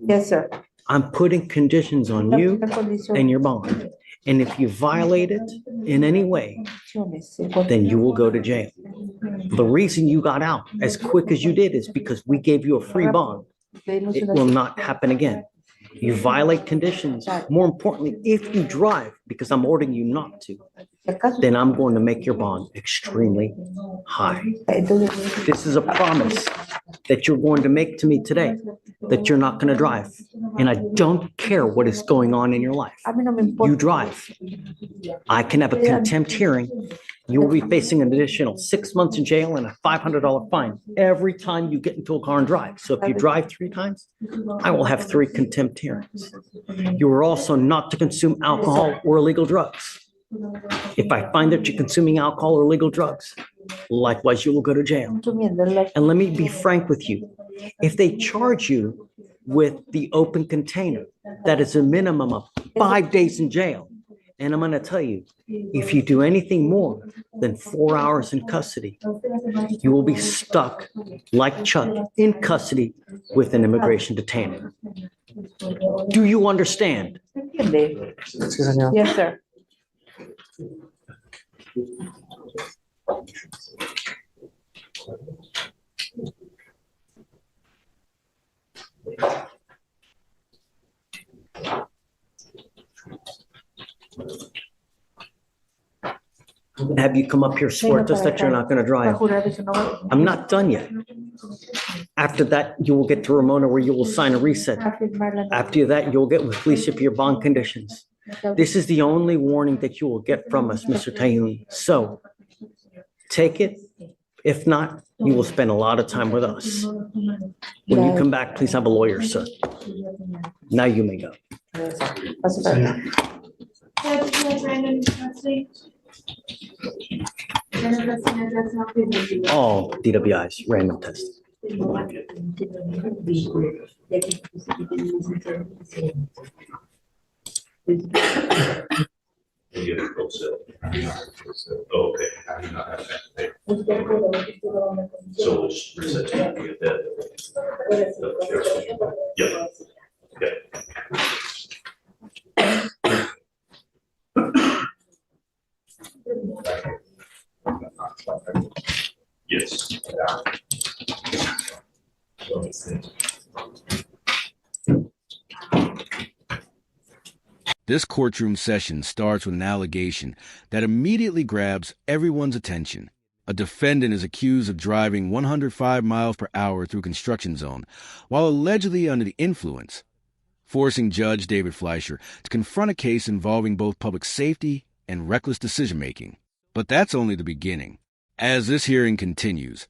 Yes, sir.
I'm putting conditions on you
Una condición-
and your bond. And if you violate it in any way, then you will go to jail. The reason you got out as quick as you did is because we gave you a free bond. It will not happen again. You violate conditions. More importantly, if you drive, because I'm ordering you not to, then I'm going to make your bond extremely high. This is a promise that you're going to make to me today, that you're not going to drive. And I don't care what is going on in your life.
A mí no me importa.
You drive. I can have a contempt hearing. You will be facing an additional 6 months in jail and a $500 fine every time you get into a car and drive. So if you drive 3 times, I will have 3 contempt hearings. You are also not to consume alcohol or illegal drugs. If I find that you're consuming alcohol or illegal drugs, likewise, you will go to jail. And let me be frank with you. If they charge you with the open container, that is a minimum of 5 days in jail And I'm going to tell you, if you do anything more than 4 hours in custody, you will be stuck like Chuck in custody with an immigration detainee. Do you understand?
Sí, señor.
Yes, sir.
Have you come up here swear to us that you're not going to
Va a
drive?
jurar de que no va
I'm not done yet. After that, you will get to Ramona where you will sign a reset.
a firmar la
After that, you'll get with Fleischer for your bond conditions. This is the only warning that you will get from us, Mr. Tayoun. So take it. If not, you will spend a lot of time with us. When you come back, please have a lawyer, sir. Now you may go.
Paso para
All DWIs, random test.
Okay. I do not have that paper. So we'll just reset to get that. Yeah. Yes.
This courtroom session starts with an allegation that immediately grabs everyone's attention. A defendant is accused of driving 105 miles per hour through construction zone while allegedly under the influence, forcing Judge David Fleischer to confront a case involving both public safety and reckless decision-making. But that's only the beginning. As this hearing continues,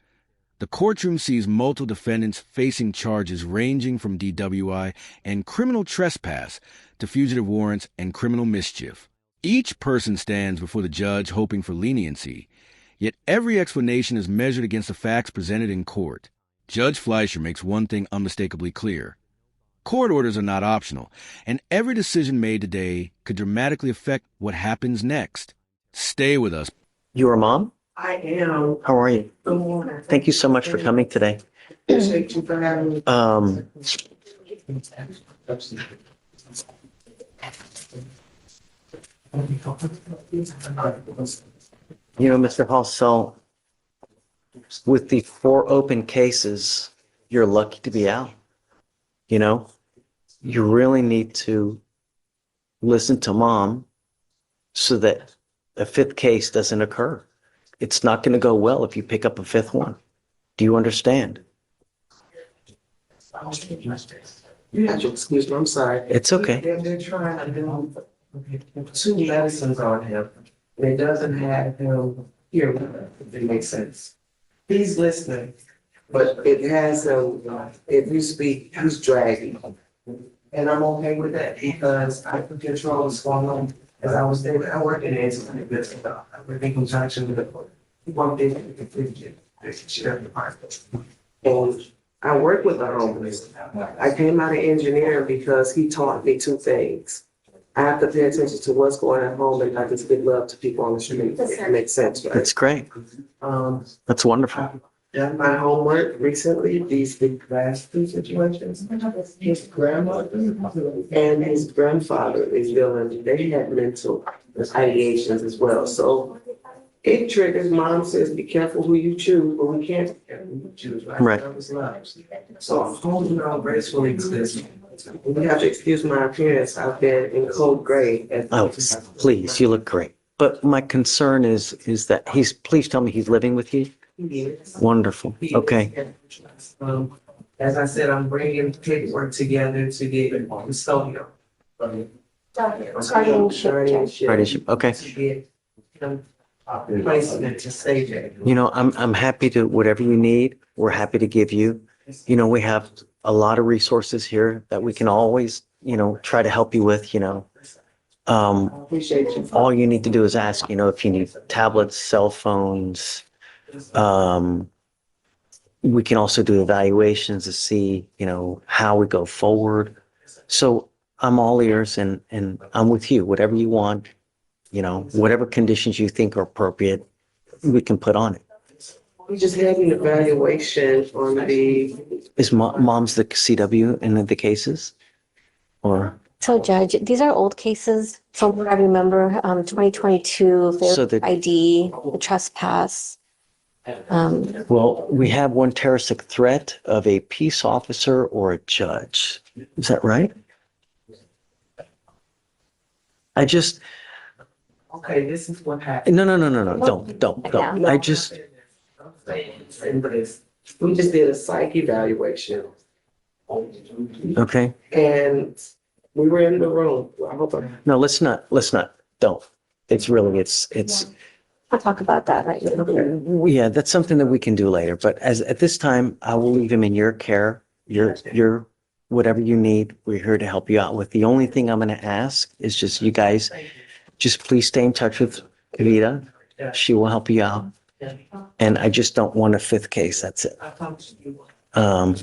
the courtroom sees multiple defendants facing charges ranging from DWI and criminal trespass to fugitive warrants and criminal mischief. Each person stands before the judge hoping for leniency, yet every explanation is measured against the facts presented in court. Judge Fleischer makes one thing unmistakably clear. Court orders are not optional, and every decision made today could dramatically affect what happens next. Stay with us.
Your mom?
I am.
How are you?
Good morning.
Thank you so much for coming today.
Appreciate you for having me.
You know, Mr. Hall, so with the 4 open cases, you're lucky to be out. You know, you really need to listen to mom so that a 5th case doesn't occur. It's not going to go well if you pick up a 5th one. Do you understand?
You have to excuse me, I'm sorry.
It's okay.
They're trying to do 2 medicines on him. And it doesn't have him here, if it makes sense. He's listening, but it has him, if you speak, he's dragging. And I'm okay with that because I can control what's going on. As I was there, I work in the incident business. I work in conjunction with the one thing that we can do, the sheriff department. And I work with the homeless. I came out of engineering because he taught me 2 things. I have to pay attention to what's going on at home and not just give love to people on the street. It makes sense, right?
That's great. That's wonderful.
I've done my homework recently, these big last 2 situations. His grandmother and his grandfather is dealing, they had mental ideations as well. So it triggers, mom says, be careful who you choose, but we can't be careful who you choose, right?
Right.
That was love. So I'm holding on gracefully to this. You have to excuse my appearance. I've been in cold gray.
Oh, please, you look great. But my concern is that please tell me he's living with you?
Yes.
Wonderful. Okay.
As I said, I'm bringing paperwork together to get custodial.
Guardianship. Okay.
To get placement to stay there.
You know, I'm happy to, whatever you need, we're happy to give you. You know, we have a lot of resources here that we can always, you know, try to help you with, you know.
Appreciate you.
All you need to do is ask, you know, if you need tablets, cell phones. We can also do evaluations to see, you know, how we go forward. So I'm all ears and I'm with you, whatever you want. you know, whatever conditions you think are appropriate, we can put on it.
We just had an evaluation on the,
Is mom's the CW in the cases? Or,
So Judge, these are old cases from what I remember, 2022,
So
fair
the-
ID, the trespass.
well, we have one terroristic threat of a peace officer or a judge. Is that right? I just,
okay, this is what happened.
no, don't. I just,
We just did a psych evaluation
okay.
and we were in the room. I hope I'm.
No, let's not, don't. It's really, it's,
I'll talk about that right now.
yeah, that's something that we can do later. But at this time, I will leave him in your care, your, whatever you need. We're here to help you out with. The only thing I'm going to ask is just you guys, just please stay in touch with Kavita. She will help you out. And I just don't want a fifth case. That's it. I'm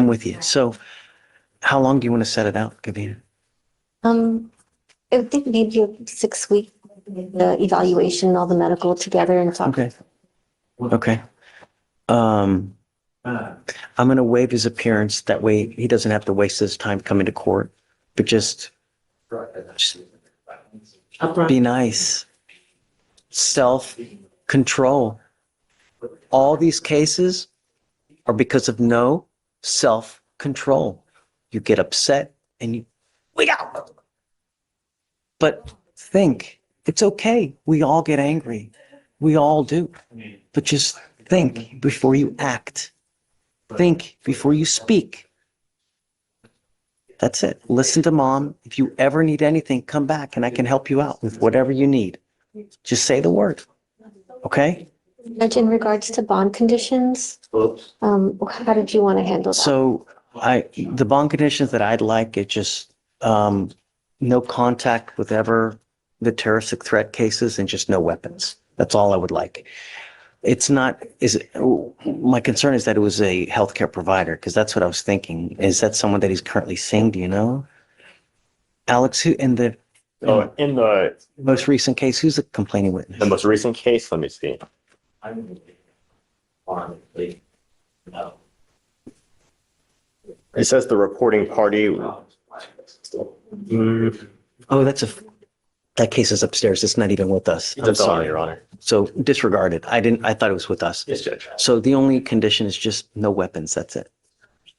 with you. So how long do you want to set it out, Kavita?
I think maybe a 6-week, the evaluation, all the medical together and talk.
Okay. Okay. I'm going to waive his appearance. That way he doesn't have to waste his time coming to court, but just be nice. Self-control. All these cases are because of no self-control. You get upset and you wake out. But think, it's okay. We all get angry. We all do. But just think before you act. Think before you speak. That's it. Listen to mom. If you ever need anything, come back and I can help you out with whatever you need. Just say the word. Okay?
Judge, in regards to bond conditions, how did you want to handle that?
So the bond conditions that I'd like is just no contact with ever the terroristic threat cases and just no weapons. That's all I would like. It's not, my concern is that it was a healthcare provider, because that's what I was thinking. Is that someone that he's currently seeing? Do you know? Alex, who in the
In the
most recent case, who's the complaining witness?
most recent case, let me see. It says the reporting party.
Oh, that case is upstairs. It's not even with us. I'm
That's all,
sorry.
Your Honor.
So disregard it. I thought it was with us.
Yes, Judge.
So the only condition is just no weapons. That's it.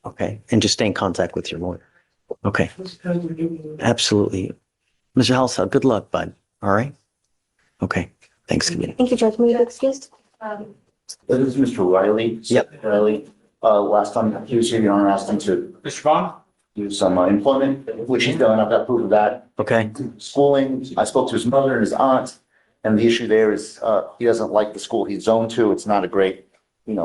Okay. And just stay in contact with your lawyer. Okay. Absolutely. Mr. Halsall, good luck, bud. All right. Okay. Thanks, committee.
Thank you, Judge. May you be excused?
This is Mr. Riley.
Yep.
Riley, last time he was here, Your Honor asked him to
Mr. Vaughn?
do some employment, which he's done. I've got proof of that.
Okay.
Schooling, I spoke to his mother and his aunt, and the issue there is, he doesn't like the school he's zoned to. It's not a great,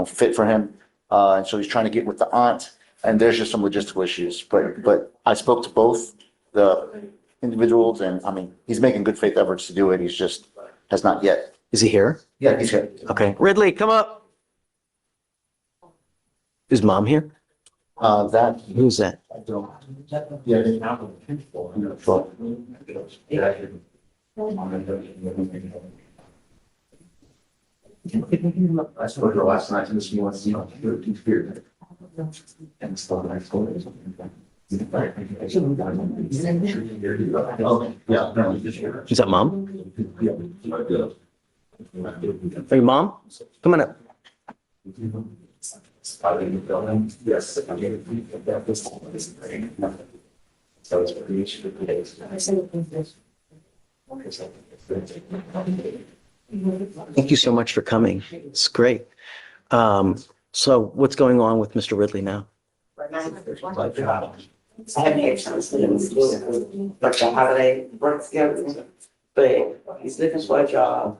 fit for him. And so he's trying to get with the aunt, and there's just some logistical issues. But I spoke to both the individuals, and I mean, he's making good faith efforts to do it. He's just has not yet.
Is he here?
Yeah, he's here.
Okay. Ridley, come up. Is mom here?
That.
Who's that?
I don't. Yeah. I spoke to her last night and this morning, here. And so I told her. Oh, yeah. No,
Is that mom? Hey, mom? Come on up.
Yes. So it's pretty easy to
Thank you so much for coming. It's great. So what's going on with Mr. Ridley now?
I haven't had chance to let him do like the holiday work schedule, but he's looking for a job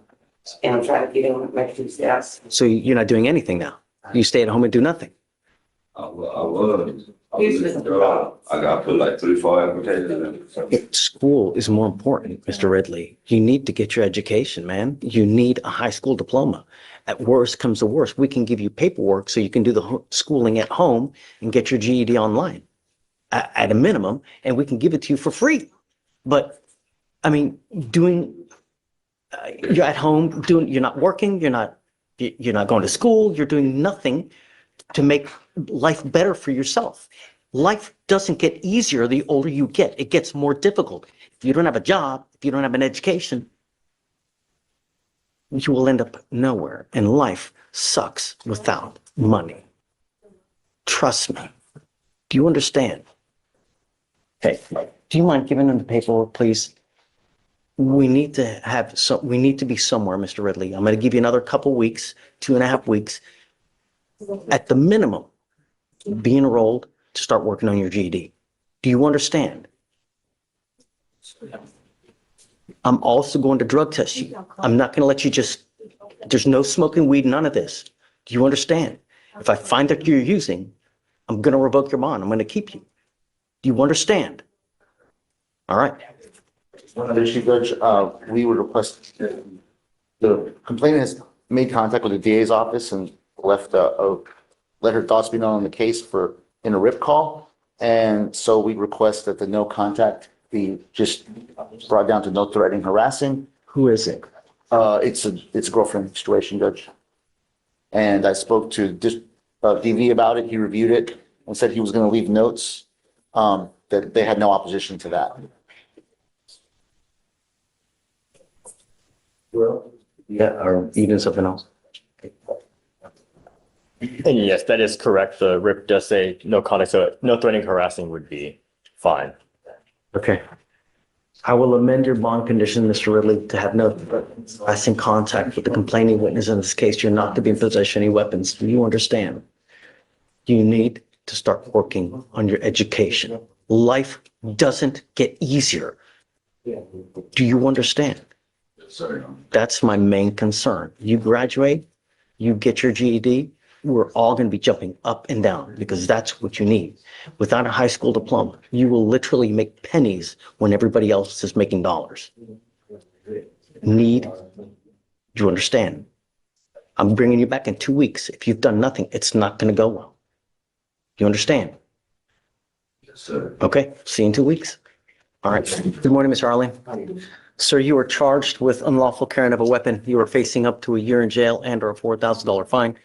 and I'm trying to get him make two steps.
So you're not doing anything now? You stay at home and do nothing?
I was.
He's looking for a job.
I got put like 3-4 applications in.
School is more important, Mr. Ridley. You need to get your education, man. You need a high school diploma. At worst comes to worst, we can give you paperwork so you can do the schooling at home and get your GED online at a minimum, and we can give it to you for free. But I mean, you're at home you're not working, you're not going to school, you're doing nothing to make life better for yourself. Life doesn't get easier the older you get. It gets more difficult. If you don't have a job, if you don't have an education, you will end up nowhere. And life sucks without money. Trust me. Do you understand? Okay. Do you mind giving them the paperwork, please? We need to be somewhere, Mr. Ridley. I'm going to give you another couple weeks, 2.5 weeks. At the minimum, be enrolled to start working on your GED. Do you understand? I'm also going to drug test you. I'm not going to let you there's no smoking weed, none of this. Do you understand? If I find that you're using, I'm going to revoke your bond. I'm going to keep you. Do you understand? All right.
One other issue, Judge, we would request, the complainant has made contact with the DA's office and let her thoughts be known on the case in a RIP call. And so we request that the no contact be just brought down to no threatening, harassing.
Who is it?
It's a girlfriend situation, Judge. And I spoke to DV about it. He reviewed it and said he was going to leave notes, that they had no opposition to that.
Well, yeah, or even something else.
And yes, that is correct. The RIP does say no contact, so no threatening, harassing would be fine.
Okay. I will amend your bond condition, Mr. Ridley, to have no lasting contact with the complaining witness in this case. You're not to be in possession of any weapons. Do you understand? You need to start working on your education. Life doesn't get easier. Do you understand? That's my main concern. You graduate, you get your GED, we're all going to be jumping up and down because that's what you need. Without a high school diploma, you will literally make pennies when everybody else is making dollars. Do you understand? I'm bringing you back in 2 weeks. If you've done nothing, it's not going to go well. You understand?
Yes, sir.
Okay, see you in 2 weeks. All right. Good morning, Mr. Arlene. Sir, you are charged with unlawful carrying of a weapon. You are facing up to a year in jail and or a $4,000 fine.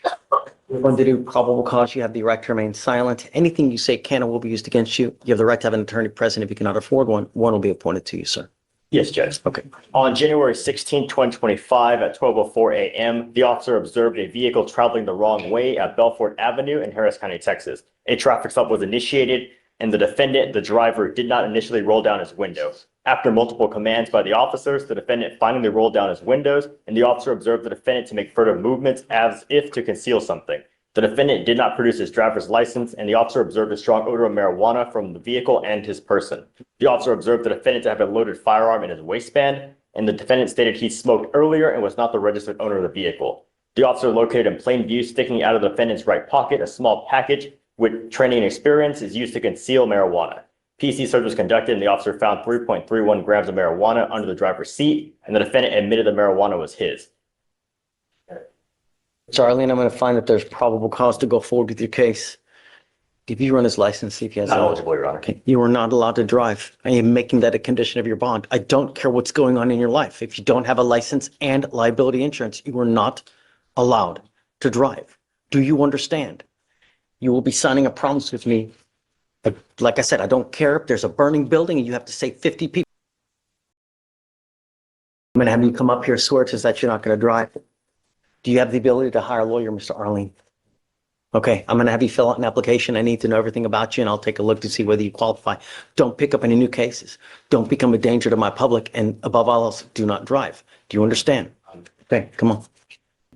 You're going to do probable cause. You have the right to remain silent. Anything you say can or will be used against you. You have the right to have an attorney present. If you cannot afford one, one will be appointed to you, sir.
Yes, Judge.
Okay.
On January 16, 2025 at 12:04 a.m., the officer observed a vehicle traveling the wrong way at Belfort Avenue in Harris County, Texas. A traffic stop was initiated, and the defendant, the driver, did not initially roll down his window. After multiple commands by the officers, the defendant finally rolled down his windows, and the officer observed the defendant to make further movements as if to conceal something. The defendant did not produce his driver's license, and the officer observed a strong odor of marijuana from the vehicle and his person. The officer observed the defendant to have a loaded firearm in his waistband, and the defendant stated he smoked earlier and was not the registered owner of the vehicle. The officer located in plain view, sticking out of the defendant's right pocket, a small package with training and experience is used to conceal marijuana. PC search was conducted, and the officer found 3.31 grams of marijuana under the driver's seat, and the defendant admitted the marijuana was his.
Arlene, I'm going to find that there's probable cause to go forward with your case. If you run his license, see if he has.
Not eligible, Your Honor.
Okay. You are not allowed to drive. I am making that a condition of your bond. I don't care what's going on in your life. If you don't have a license and liability insurance, you are not allowed to drive. Do you understand? You will be signing a promise with me. Like I said, I don't care if there's a burning building and you have to say 50 people. I'm going to have you come up here, swear to us that you're not going to drive. Do you have the ability to hire a lawyer, Mr. Arlene? Okay, I'm going to have you fill out an application. I need to know everything about you, and I'll take a look to see whether you qualify. Don't pick up any new cases. Don't become a danger to my public, and above all else, do not drive. Do you understand? Okay, come on.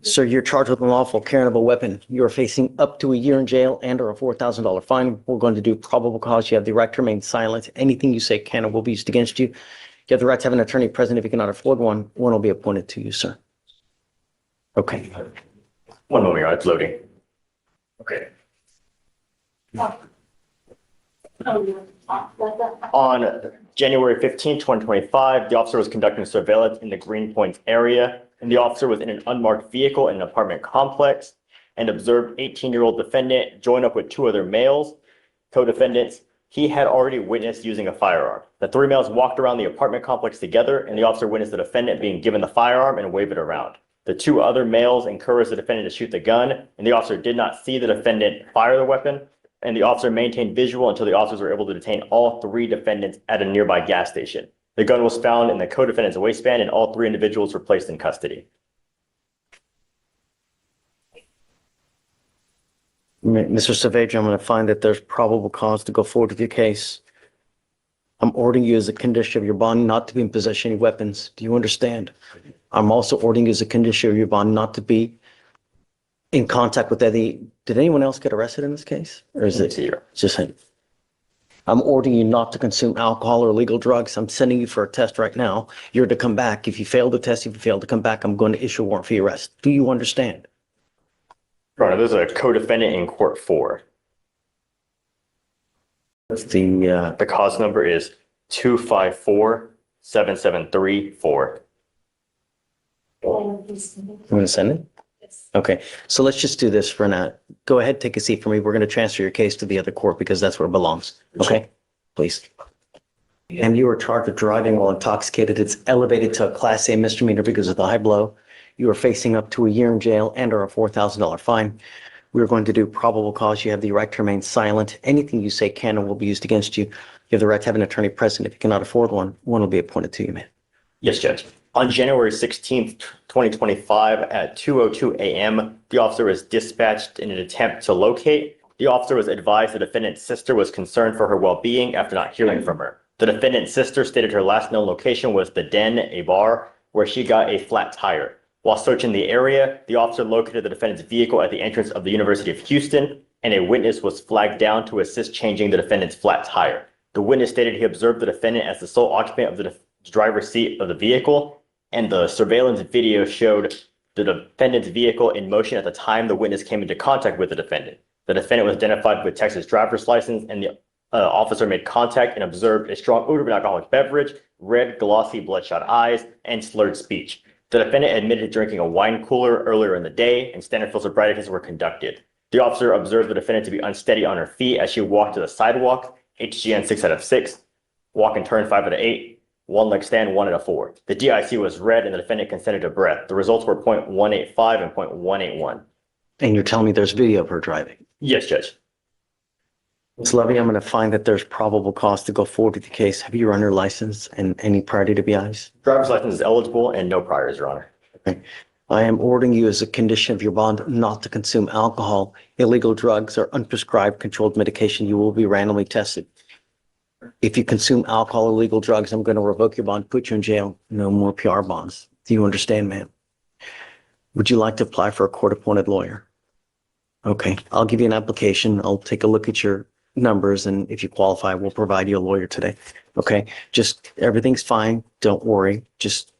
Sir, you're charged with unlawful carrying of a weapon. You are facing up to a year in jail and or a $4,000 fine. We're going to do probable cause. You have the right to remain silent. Anything you say can or will be used against you. You have the right to have an attorney present. If you cannot afford one, one will be appointed to you, sir. Okay.
One moment, Your Honor, it's loading. Okay. On January 15, 2025, the officer was conducting surveillance in the Greenpoint area, and the officer was in an unmarked vehicle in an apartment complex and observed 18-year-old defendant join up with two other males, co-defendants,
he had already witnessed using a firearm. The three males walked around the apartment complex together, and the officer witnessed the defendant being given the firearm and wave it around. The two other males encouraged the defendant to shoot the gun, and the officer did not see the defendant fire the weapon, and the officer maintained visual until the officers were able to detain all three defendants at a nearby gas station. The gun was found in the co-defendant's waistband, and all three individuals were placed in custody.
Mr. Saavedra, I'm going to find that there's probable cause to go forward with your case. I'm ordering you as a condition of your bond not to be in possession of any weapons. Do you understand? I'm also ordering you as a condition of your bond not to be in contact with any. Did anyone else get arrested in this case? Or is it just him? I'm ordering you not to consume alcohol or illegal drugs. I'm sending you for a test right now. You're to come back. If you fail the test, if you fail to come back, I'm going to issue a warrant for your arrest. Do you understand?
Your Honor, there's a co-defendant in court 4. The cause number is 2547734.
You want to send it? Yes. Okay, so let's just do this for now. Go ahead, take a seat for me. We're going to transfer your case to the other court because that's where it belongs. Okay, please. And you are charged with driving while intoxicated. It's elevated to a Class A misdemeanor because of the high blow. You are facing up to a year in jail and or a $4,000 fine. We're going to do probable cause. You have the right to remain silent. Anything you say can and will be used against you. You have the right to have an attorney present. If you cannot afford one, one will be appointed to you, man.
Yes, Judge. On January 16th, 2025 at 2:02 a.m., the officer was dispatched in an attempt to locate. The officer was advised the defendant's sister was concerned for her well-being after not hearing from her. The defendant's sister stated her last known location was the Den, a bar, where she got a flat tire. While searching the area, the officer located the defendant's vehicle at the entrance of the University of Houston, and a witness was flagged down to assist changing the defendant's flat tire. The witness stated he observed the defendant as the sole occupant of the driver's seat of the vehicle, and the surveillance video showed the defendant's vehicle in motion at the time the witness came into contact with the defendant. The defendant was identified with Texas driver's license, and the officer made contact and observed a strong odor of an alcoholic beverage, red, glossy, bloodshot eyes, and slurred speech. The defendant admitted drinking a wine cooler earlier in the day, and standard field sobriety tests were conducted. The officer observed the defendant to be unsteady on her feet as she walked to the sidewalk, HGN 6 out of 6, walk and turn 5 out of 8, one leg stand 1 out of 4. The DIC was red and the defendant consented to breath. The results were 0.185 and 0.181.
And you're telling me there's video of her driving?
Yes, Judge.
Ms. Levy, I'm going to find that there's probable cause to go forward with the case. Have you run your license and any prior DWIs?
Driver's license is eligible and no priors, Your Honor.
Okay. I am ordering you as a condition of your bond not to consume alcohol, illegal drugs, or unprescribed controlled medication. You will be randomly tested. If you consume alcohol or illegal drugs, I'm going to revoke your bond, put you in jail. No more PR bonds. Do you understand, ma'am? Would you like to apply for a court-appointed lawyer? Okay, I'll give you an application. I'll take a look at your numbers, and if you qualify, we'll provide you a lawyer today. Okay, just everything's fine. Don't worry. Just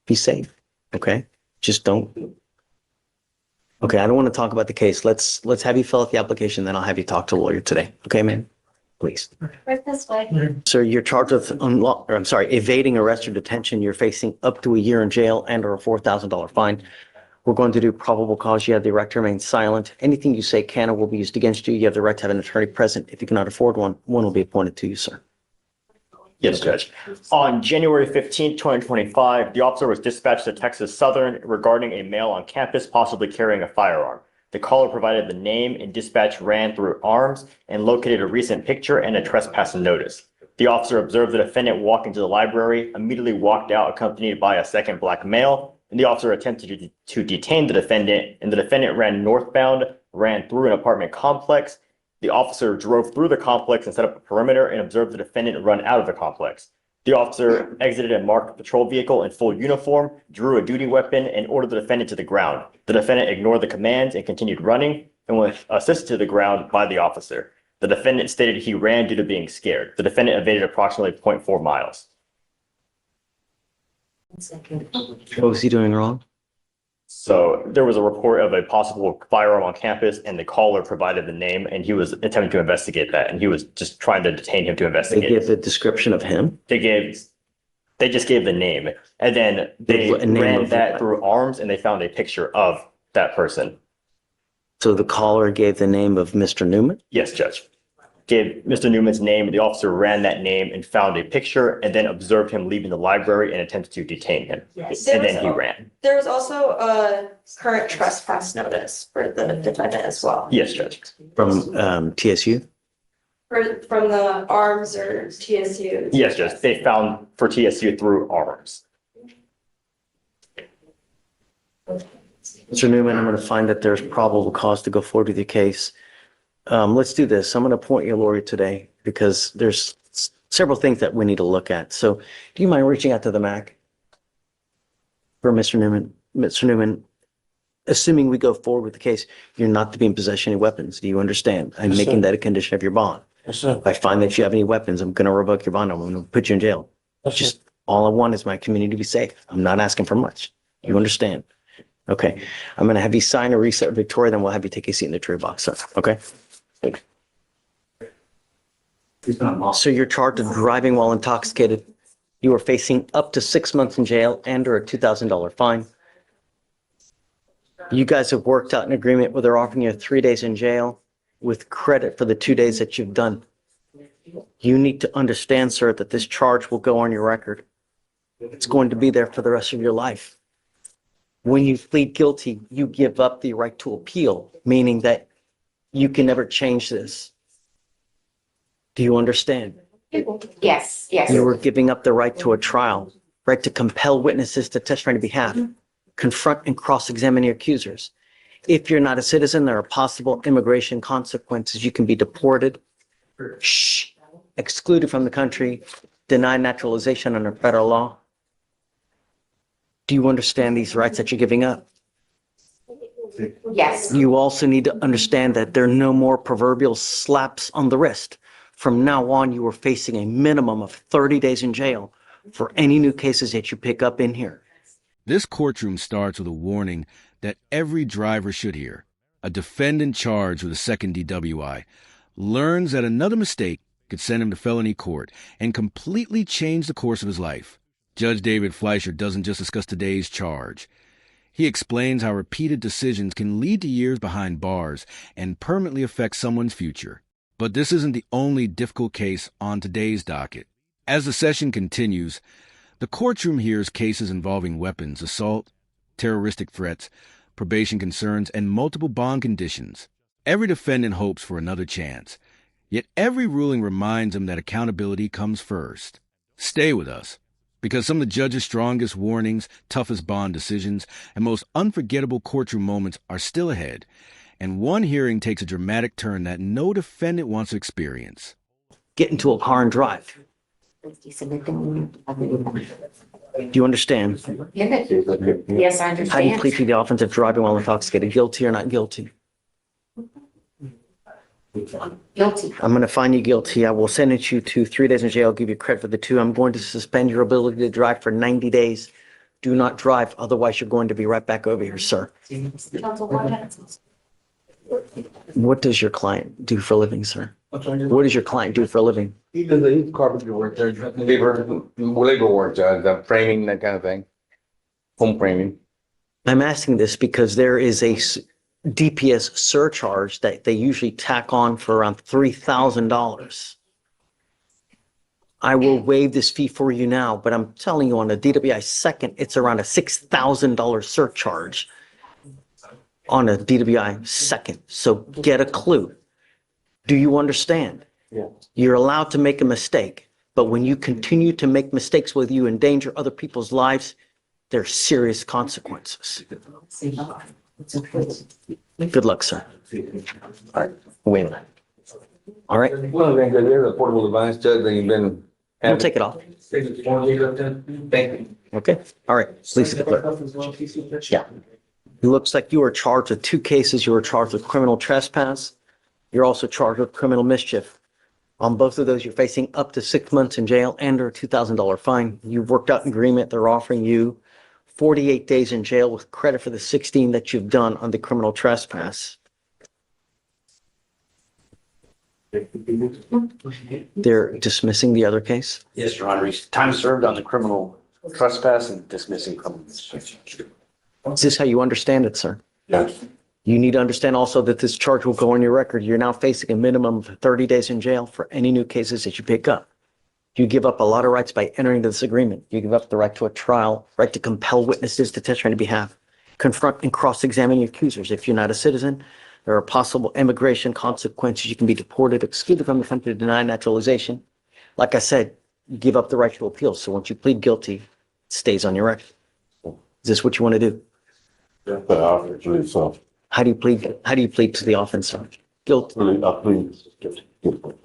be safe. Okay, just don't. Okay, I don't want to talk about the case. Let's have you fill out the application, then I'll have you talk to a lawyer today. Okay, ma'am? Please.
Right this way.
Sir, you're charged with evading arrest or detention. You're facing up to a year in jail and or a $4,000 fine. We're going to do probable cause. You have the right to remain silent. Anything you say can or will be used against you. You have the right to have an attorney present. If you cannot afford one, one will be appointed to you, sir.
Yes, Judge. On January 15th, 2025, the officer was dispatched to Texas Southern regarding a male on campus possibly carrying a firearm. The caller provided the name and dispatch ran through arms and located a recent picture and a trespass notice. The officer observed the defendant walk into the library, immediately walked out accompanied by a second black male, and the officer attempted to detain the defendant, and the defendant ran northbound, ran through an apartment complex. The officer drove through the complex and set up a perimeter and observed the defendant run out of the complex. The officer exited a marked patrol vehicle in full uniform, drew a duty weapon, and ordered the defendant to the ground. The defendant ignored the commands and continued running and was assisted to the ground by the officer. The defendant stated he ran due to being scared. The defendant evaded approximately 0.4 miles.
What was he doing wrong?
So there was a report of a possible firearm on campus, and the caller provided the name, and he was attempting to investigate that, and he was just trying to detain him to investigate.
They gave the description of him?
They just gave the name, and then they ran that through arms, and they found a picture of that person.
So the caller gave the name of Mr. Newman?
Yes, Judge. gave Mr. Newman's name. The officer ran that name and found a picture and then observed him leaving the library and attempted to detain him.
Yes.
And then he ran.
There was also a current trespass notice for the defendant as well.
Yes, Judge.
From TSU?
From the arms or TSU.
Yes, Judge. They found for TSU through arms.
Mr. Newman, I'm going to find that there's probable cause to go forward with your case. Let's do this. I'm going to appoint you a lawyer today because there's several things that we need to look at. So do you mind reaching out to the MAC for Mr. Newman? Mr. Newman, assuming we go forward with the case, you're not to be in possession of any weapons. Do you understand? I'm making that a condition of your bond.
Yes, sir.
If I find that you have any weapons, I'm going to revoke your bond. I'm going to put you in jail. Just all I want is my community to be safe. I'm not asking for much. You understand? Okay. I'm going to have you sign a reset Victoria, then we'll have you take a seat in the jury box, sir. Okay? So you're charged with driving while intoxicated. You are facing up to 6 months in jail and or a $2,000 fine. You guys have worked out an agreement where they're offering you 3 days in jail with credit for the 2 days that you've done. You need to understand, sir, that this charge will go on your record. It's going to be there for the rest of your life. When you plead guilty, you give up the right to appeal, meaning that you can never change this. Do you understand?
Yes, yes.
You are giving up the right to a trial, right to compel witnesses to testify on your behalf, confront and cross-examine your accusers. If you're not a citizen, there are possible immigration consequences. You can be deported, excluded from the country, denied naturalization under federal law. Do you understand these rights that you're giving up?
Yes.
You also need to understand that there are no more proverbial slaps on the wrist. From now on, you are facing a minimum of 30 days in jail for any new cases that you pick up in here.
This courtroom starts with a warning that every driver should hear. A defendant charged with a second DWI learns that another mistake could send him to felony court and completely change the course of his life. Judge David Fleischer doesn't just discuss today's charge. He explains how repeated decisions can lead to years behind bars and permanently affect someone's future. But this isn't the only difficult case on today's docket. As the session continues, the courtroom hears cases involving weapons, assault, terroristic threats, probation concerns, and multiple bond conditions. Every defendant hopes for another chance, yet every ruling reminds them that accountability comes first. Stay with us, because some of the judge's strongest warnings, toughest bond decisions, and most unforgettable courtroom moments are still ahead, and one hearing takes a dramatic turn that no defendant wants to experience.
Get into a car and drive. Do you understand?
Yes, I
How do you
understand.
plead to the offense of driving while intoxicated? Guilty or not guilty?
Guilty.
I'm going to find you guilty. I will sentence you to 3 days in jail. I'll give you credit for the 2. I'm going to suspend your ability to drive for 90 days. Do not drive. Otherwise, you're going to be right back over here, sir. What does your client do for a living, sir? What does your client do for a living?
He does the carpentry work there, labor work, the framing, that kind of thing. Home framing.
I'm asking this because there is a DPS surcharge that they usually tack on for around $3,000. I will waive this fee for you now, but I'm telling you on a DWI second, it's around a $6,000 surcharge on a DWI second. So get a clue. Do you understand?
Yeah.
You're allowed to make a mistake, but when you continue to make mistakes with you endanger other people's lives, there are serious consequences. Good luck, sir. All right, win. All right,
Well, then, there's a portable device, Judge, that you've been.
we'll take it off.
Thank you.
Okay, all right, please declare. Yeah. It looks like you are charged with 2 cases. You were charged with criminal trespass. You're also charged with criminal mischief. On both of those, you're facing up to 6 months in jail and or a $2,000 fine. You've worked out an agreement. They're offering you 48 days in jail with credit for the 16 that you've done on the criminal trespass. They're dismissing the other case.
Yes, Your Honor. Time served on the criminal trespass and dismissing criminal mischief.
Is this how you understand it, sir?
Yes.
You need to understand also that this charge will go on your record. You're now facing a minimum of 30 days in jail for any new cases that you pick up. You give up a lot of rights by entering into this agreement. You give up the right to a trial, right to compel witnesses to testify on your behalf, confront and cross-examine your accusers. If you're not a citizen, there are possible immigration consequences. You can be deported, excluded from the country, denied naturalization. Like I said, you give up the right to appeal. So once you plead guilty, it stays on your record. Is this what you want to do?
Yeah, I believe so.
How do you plead? How do you plead to the offense? Guilty.
I plead guilty.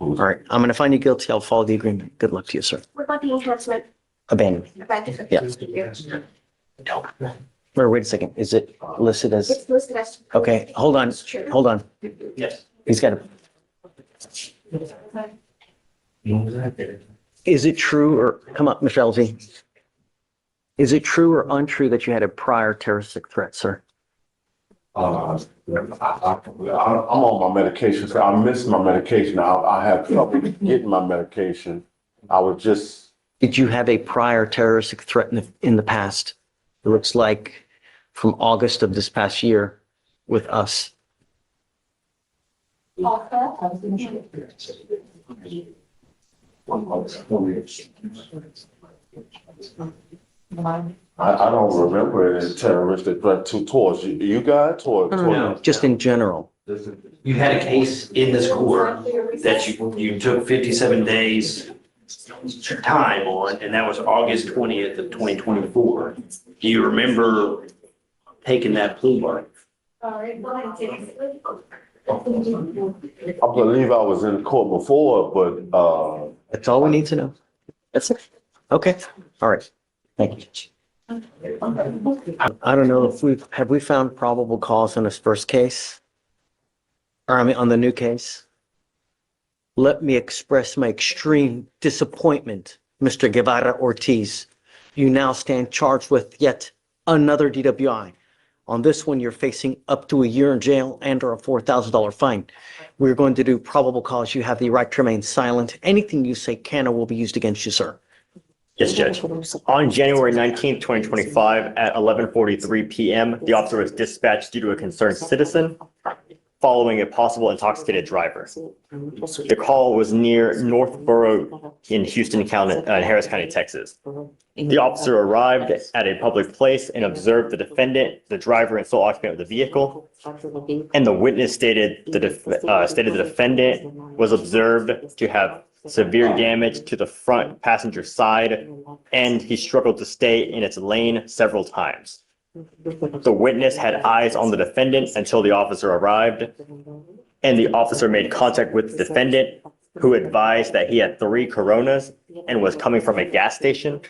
All right, I'm going to find you guilty. I'll follow the agreement. Good luck to you, sir.
What about the enhancement?
Abandon.
Abandoned?
Yeah. Or wait a second. Is it listed as?
It's listed as.
Okay, hold on. Hold on.
Yes.
He's got Is it true or come up, Mr. LZ? Is it true or untrue that you had a prior terroristic threat, sir?
I'm on my medication, so I missed my medication. I had trouble getting my medication. I was just.
Did you have a prior terroristic threat in the past? It looks like from August of this past year with us.
I don't remember any terroristic threat towards you guys,
No, just in general.
You had a case in this court that you took 57 days time on, and that was August 20th of 2024. Do you remember taking that plea bargain?
I believe I was in court before, but
That's all we need to know. That's it. Okay. All right. Thank you. I don't know if have we found probable cause on this first case? Or I mean, on the new case? Let me express my extreme disappointment, Mr. Guevara Ortiz. You now stand charged with yet another DWI. On this one, you're facing up to a year in jail and or a $4,000 fine. We're going to do probable cause. You have the right to remain silent. Anything you say can or will be used against you, sir.
Yes, Judge. On January 19th, 2025, at 11:43 p.m., the officer was dispatched due to a concerned citizen following a possible intoxicated driver. The call was near Northborough in Houston County, Harris County, Texas. The officer arrived at a public place and observed the defendant, the driver, and sole occupant of the vehicle. And the witness stated the defendant was observed to have severe damage to the front passenger side, and he struggled to stay in its lane several times. The witness had eyes on the defendant until the officer arrived, and the officer made contact with the defendant, who advised that he had 3 Coronas and was coming from a gas station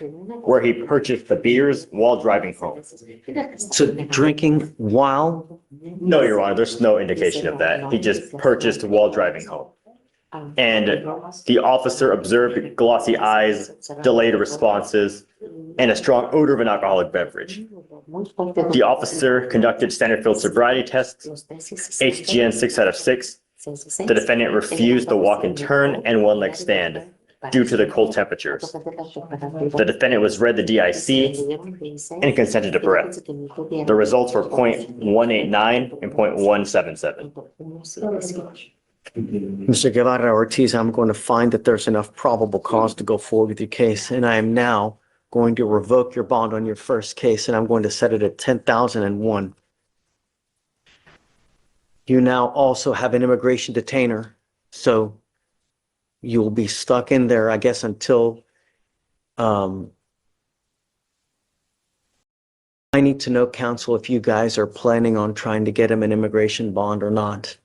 where he purchased the beers while driving home.
So drinking while?
No, Your Honor, there's no indication of that. He just purchased while driving home. And the officer observed glossy eyes, delayed responses, and a strong odor of an alcoholic beverage. The officer conducted standard field sobriety tests, HGN 6 out of 6. The defendant refused the walk and turn and one-leg stand due to the cold temperatures. The defendant was read the DIC and consented to breath. The results were 0.189 and 0.177.
Mr. Guevara Ortiz, I'm going to find that there's enough probable cause to go forward with your case, and I am now going to revoke your bond on your first case, and I'm going to set it at $10,001. You now also have an immigration detainer, so you'll be stuck in there, I guess, until I need to know, counsel, if you guys are planning on trying to get him an immigration bond or not.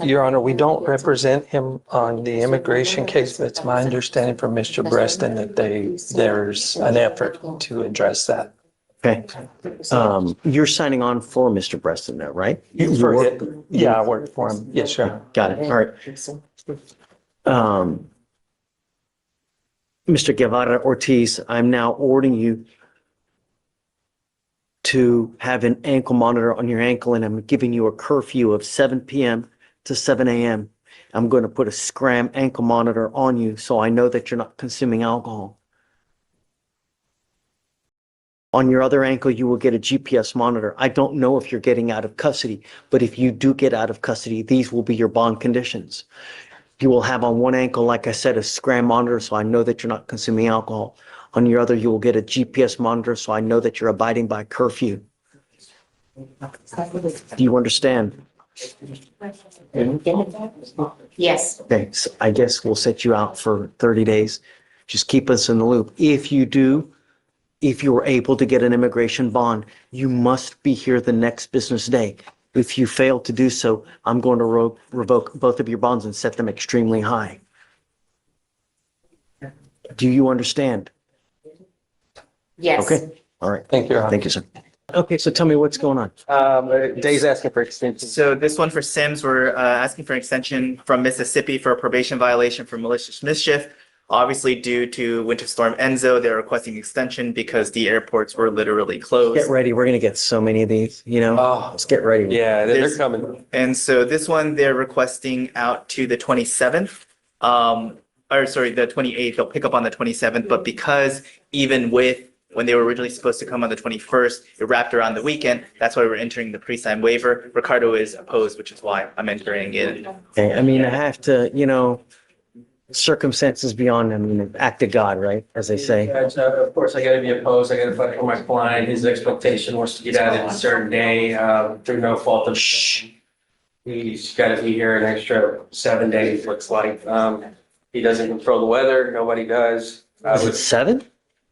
Your Honor, we don't represent him on the immigration case, but it's my understanding from Mr. Breston that there's an effort to address that.
Okay. You're signing on for Mr. Breston now, right?
Yeah, I work for him. Yes, sir.
Got it. All right. Mr. Guevara Ortiz, I'm now ordering you to have an ankle monitor on your ankle, and I'm giving you a curfew of 7 p.m. to 7 a.m. I'm going to put a SCRAM ankle monitor on you so I know that you're not consuming alcohol. On your other ankle, you will get a GPS monitor. I don't know if you're getting out of custody, but if you do get out of custody, these will be your bond conditions. You will have on one ankle, like I said, a SCRAM monitor, so I know that you're not consuming alcohol. On your other, you will get a GPS monitor, so I know that you're abiding by curfew. Do you understand?
Yes.
Okay, so I guess we'll set you out for 30 days. Just keep us in the loop. If you're able to get an immigration bond, you must be here the next business day. If you fail to do so, I'm going to revoke both of your bonds and set them extremely high. Do you understand?
Yes.
Okay, all right.
Thank you, Your Honor.
Thank you, sir. Okay, so tell me what's going on.
Dave's asking for extension.
So this one for Sims, we're asking for an extension from Mississippi for a probation violation for malicious mischief. Obviously, due to Winter Storm Enzo, they're requesting extension because the airports were literally closed.
Get ready, we're gonna get so many of these, you know? Let's get ready.
Yeah, they're
There's-
coming.
And so this one, they're requesting out to the 27th. Or sorry, the 28th. They'll pick up on the 27th, but because even with when they were originally supposed to come on the 21st, it wrapped around the weekend. That's why we're entering the pre-signed waiver. Ricardo is opposed, which is why I'm entering it.
Okay, I mean, I have to, circumstances beyond, act of God, right? As they say.
Of course, I gotta be opposed. I gotta fight for my client. His expectation was to get out at a certain day, through no fault of his. He's gotta be here an extra 7 days, looks like. He doesn't control the weather. Nobody does.
Is it 7?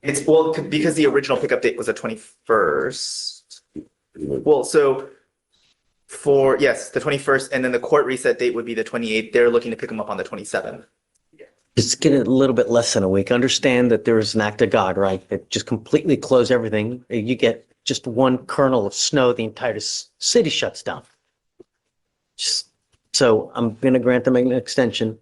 It's because the original pickup date was the 21st. Well, so the 21st, and then the court reset date would be the 28th. They're looking to pick them up on the 27th.
Just get it a little bit less than a week. Understand that there is an act of God, right? That just completely close everything. You get just one kernel of snow, the entire city shuts down. So I'm going to grant them an extension.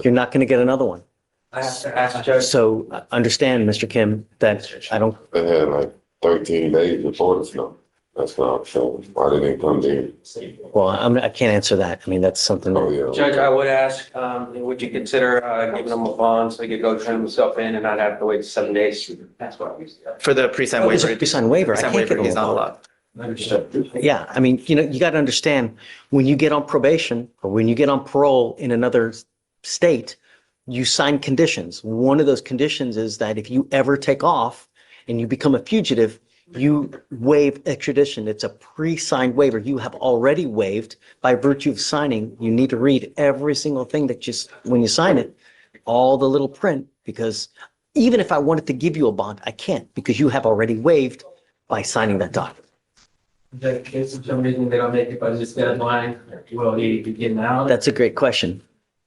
You're not going to get another one.
I have to ask Judge.
So understand, Mr. Kim, that I don't.
They had like 13 days before the snow. That's what I'm saying. Why didn't they come in?
Well, I can't answer that. I mean, that's something.
Judge, I would ask, would you consider giving him a bond so he could go turn himself in and not have to wait 7 days? That's what we said.
For the pre-signed
There's
waiver.
a pre-signed waiver. I
Pre-signed
can't
waiver,
get
he's
a
not
bond.
allowed.
Understood.
Yeah, I mean, you got to understand when you get on probation or when you get on parole in another state, you sign conditions. One of those conditions is that if you ever take off and you become a fugitive, you waive extradition. It's a pre-signed waiver. You have already waived by virtue of signing. You need to read every single thing that when you sign it, all the little print, because even if I wanted to give you a bond, I can't because you have already waived by signing that document.
If for some reason they don't make it by this deadline, will he be getting out?
That's a great question.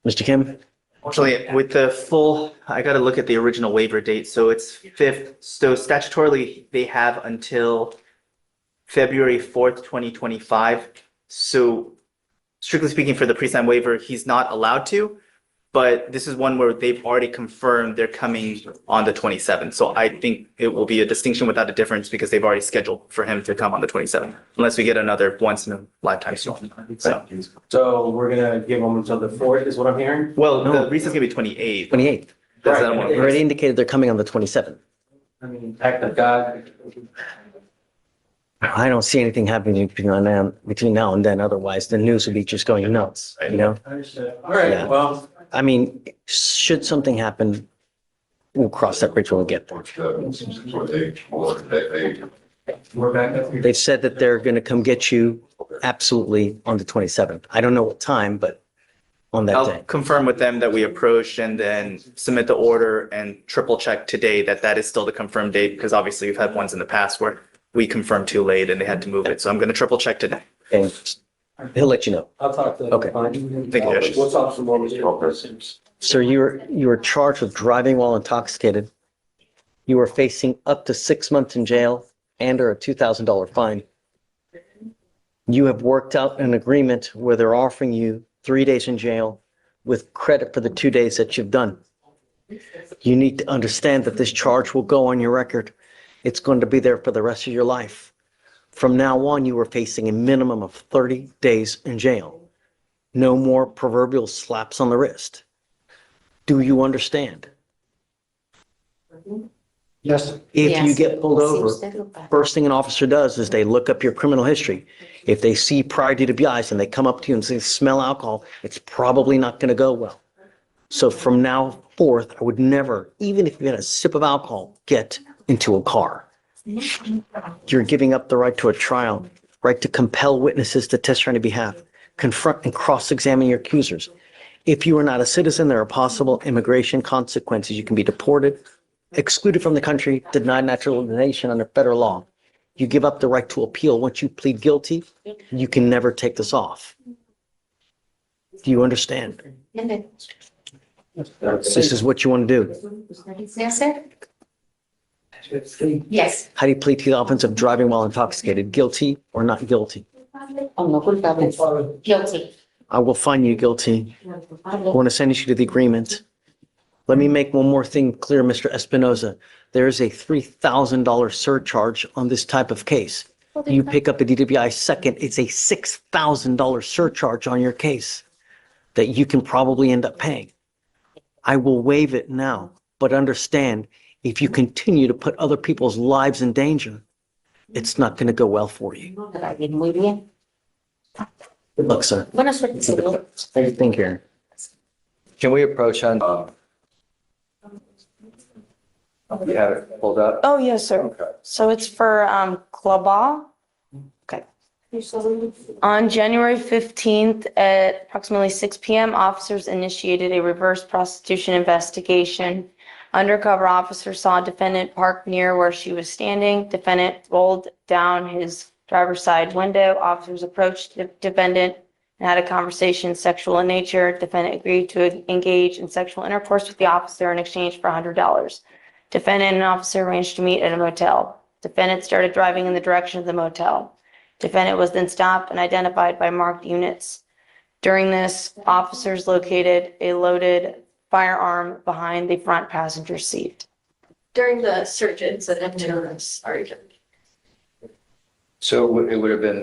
Mr. Kim?
Actually, with the I got to look at the original waiver date. So it's 5th. So statutorily, they have until February 4th, 2025. So strictly speaking, for the pre-signed waiver, he's not allowed to. But this is one where they've already confirmed they're coming on the 27th. So I think it will be a distinction without a difference because they've already scheduled for him to come on the 27th, unless we get another once in a lifetime storm.
So we're gonna give him until the 4th is what I'm hearing?
Well, the recess is gonna be 28th.
28th.
That's that one.
They already indicated they're coming on the 27th.
I mean, act of God.
I don't see anything happening between now and then. Otherwise, the news would be just going nuts,
Understood. All right,
Yeah.
well,
I mean, should something happen, we'll cross that bridge when we get there.
we're back up here.
They've said that they're going to come get you absolutely on the 27th. I don't know what time, but on that
I'll
day.
confirm with them that we approached and then submit the order and triple check today that that is still the confirmed date, because obviously we've had ones in the past where we confirmed too late and they had to move it. So I'm going to triple check today.
Okay. He'll let you know.
I'll talk to them.
Okay.
Thank you, Judge.
We'll talk some more. Mr.
Sir, you were charged with driving while intoxicated. You are facing up to 6 months in jail and or a $2,000 fine. You have worked out an agreement where they're offering you 3 days in jail with credit for the 2 days that you've done. You need to understand that this charge will go on your record. It's going to be there for the rest of your life. From now on, you are facing a minimum of 30 days in jail. No more proverbial slaps on the wrist. Do you understand?
Yes.
If you
Yes.
get pulled over,
Seems to look bad.
first thing an officer does is they look up your criminal history. If they see prior DWIs and they come up to you and say, smell alcohol, it's probably not going to go well. So from now forth, I would never, even if you had a sip of alcohol, get into a car. You're giving up the right to a trial, right to compel witnesses to testify on your behalf, confront and cross-examine your accusers. If you are not a citizen, there are possible immigration consequences. You can be deported, excluded from the country, denied naturalization under federal law. You give up the right to appeal. Once you plead guilty, you can never take this off. Do you understand? This is what you want to do.
Yes, sir? Yes.
How do you plead to the offense of driving while intoxicated? Guilty or not guilty?
Guilty.
I will find you guilty. I want to send you to the agreement. Let me make one more thing clear, Mr. Espinoza. There is a $3,000 surcharge on this type of case. You pick up a DWI second, it's a $6,000 surcharge on your case that you can probably end up paying. I will waive it now, but understand, if you continue to put other people's lives in danger, it's not going to go well for you. Good luck, sir.
Buenas suertes, señor.
Thank you.
Can we approach on? You have it pulled up?
Oh, yes, sir.
Okay.
So it's for Klaba. Okay. On January 15th at approximately 6 p.m., officers initiated a reverse prostitution investigation. Undercover officers saw a defendant parked near where she was standing. Defendant rolled down his driver's side window. Officers approached the defendant and had a conversation sexual in nature. Defendant agreed to engage in sexual intercourse with the officer in exchange for $100. Defendant and officer arranged to meet at a motel. Defendant started driving in the direction of the motel. Defendant was then stopped and identified by marked units. During this, officers located a loaded firearm behind the front passenger seat. During the search incident, sorry.
So it would have been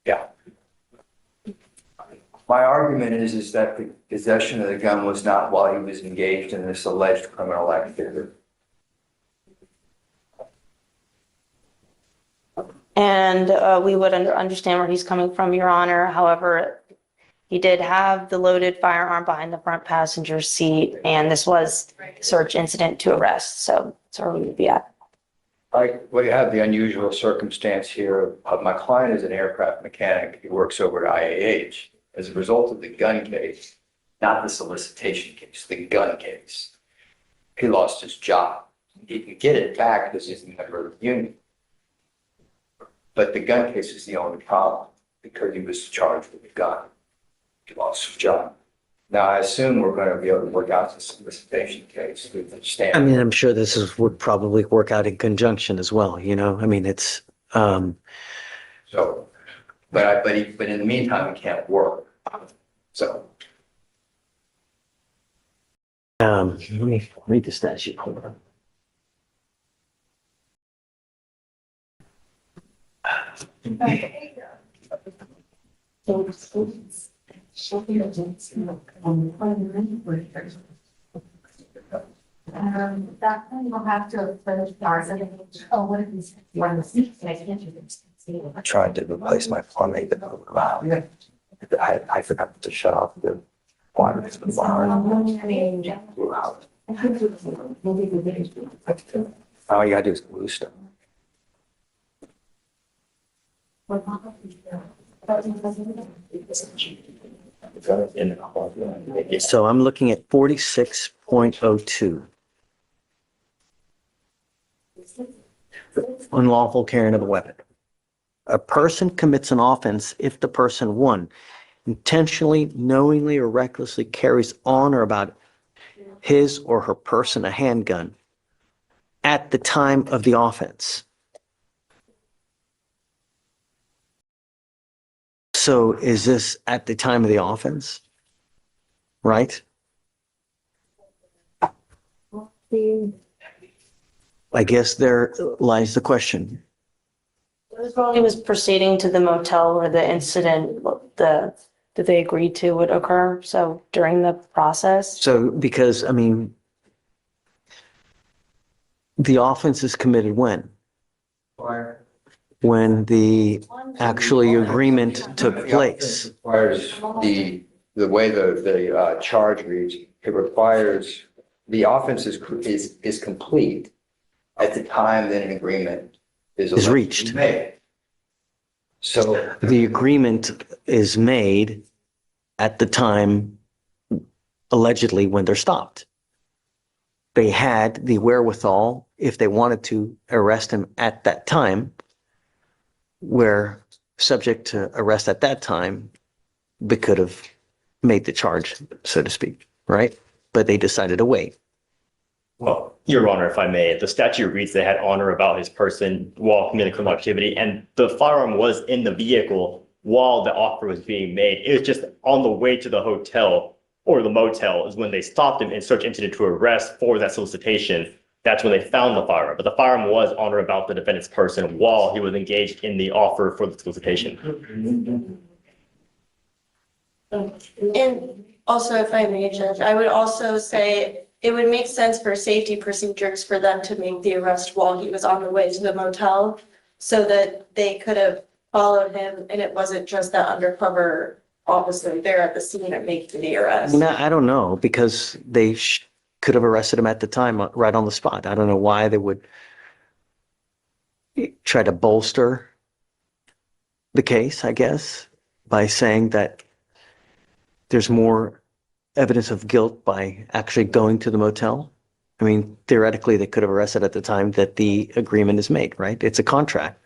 yeah. My argument is that the possession of the gun was not while he was engaged in this alleged criminal activity.
And we would understand where he's coming from, Your Honor. However, he did have the loaded firearm behind the front passenger seat, and this was search incident to arrest. So that's where we would be at.
Well, you have the unusual circumstance here of my client is an aircraft mechanic. He works over at IAH. As a result of the gun case, not the solicitation case, the gun case, he lost his job. He can get it back because he's a member of the union. But the gun case is the only problem because he was charged with a gun. He lost his job. Now, I assume we're going to be able to work out the solicitation case through the stand.
I mean, I'm sure would probably work out in conjunction as well, you know? I mean, it's,
So, but in the meantime, he can't work. So.
let me read the statute. Hold on.
That will have to finish oh, what is this? One of the
I tried to replace my plumbing, but I forgot to shut off the water. All you gotta do is glue stuff.
So I'm looking at 46.02. Unlawful carrying of a weapon. A person commits an offense if the person, one, intentionally, knowingly, or recklessly carries on or about his or her person a handgun at the time of the offense. So is this at the time of the offense? Right? I guess there lies the question.
He was proceeding to the motel where the incident that they agreed to would occur. So during the process.
So because, I mean, The offense is committed when? When the actually agreement took place.
Requires the way the charge reads, it requires, the offense is complete at the time that an agreement
Is reached.
made. So
The agreement is made at the time, allegedly, when they're stopped. They had the wherewithal, if they wanted to, arrest him at that time, where subject to arrest at that time, they could have made the charge, so to speak, right? But they decided to wait.
Well, Your Honor, if I may, the statute reads they had honor about his person while committing criminal activity, and the firearm was in the vehicle while the offer was being made. It was just on the way to the hotel or the motel is when they stopped him and search incident to arrest for that solicitation. That's when they found the firearm. But the firearm was on or about the defendant's person while he was engaged in the offer for the solicitation.
And also, if I may, Judge, I would also say it would make sense for safety procedures for them to make the arrest while he was on the way to the motel so that they could have followed him and it wasn't just that undercover officer there at the scene and making the arrest.
No, I don't know, because they could have arrested him at the time, right on the spot. I don't know why they would try to bolster the case, I guess, by saying that there's more evidence of guilt by actually going to the motel. I mean, theoretically, they could have arrested at the time that the agreement is made, right? It's a contract.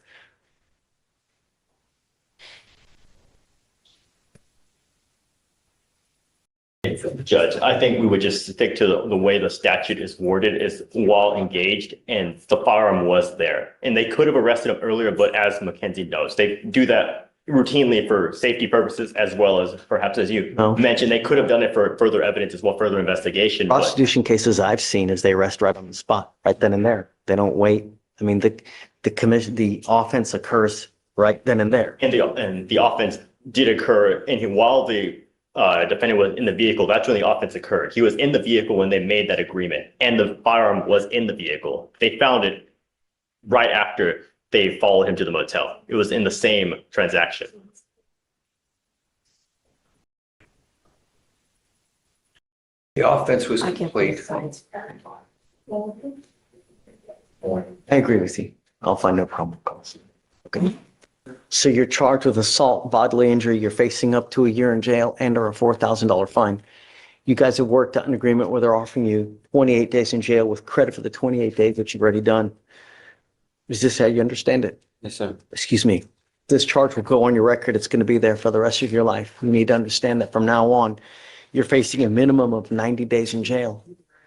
Judge, I think we would just stick to the way the statute is worded is while engaged and the firearm was there. And they could have arrested him earlier, but as Mackenzie knows, they do that routinely for safety purposes as well as perhaps as you mentioned, they could have done it for further evidence as well, further investigation.
Prostitution cases I've seen is they arrest right on the spot, right then and there. They don't wait. I mean, the offense occurs right then and there.
And the offense did occur while the defendant was in the vehicle. That's when the offense occurred. He was in the vehicle when they made that agreement and the firearm was in the vehicle. They found it right after they followed him to the motel. It was in the same transaction.
the offense was complete.
I agree with you. I'll find no problem calls. Okay. So you're charged with assault, bodily injury. You're facing up to a year in jail and or a $4,000 fine. You guys have worked out an agreement where they're offering you 28 days in jail with credit for the 28 days that you've already done. Is this how you understand it?
Yes, sir.
Excuse me. This charge will go on your record. It's going to be there for the rest of your life. You need to understand that from now on, you're facing a minimum of 90 days in jail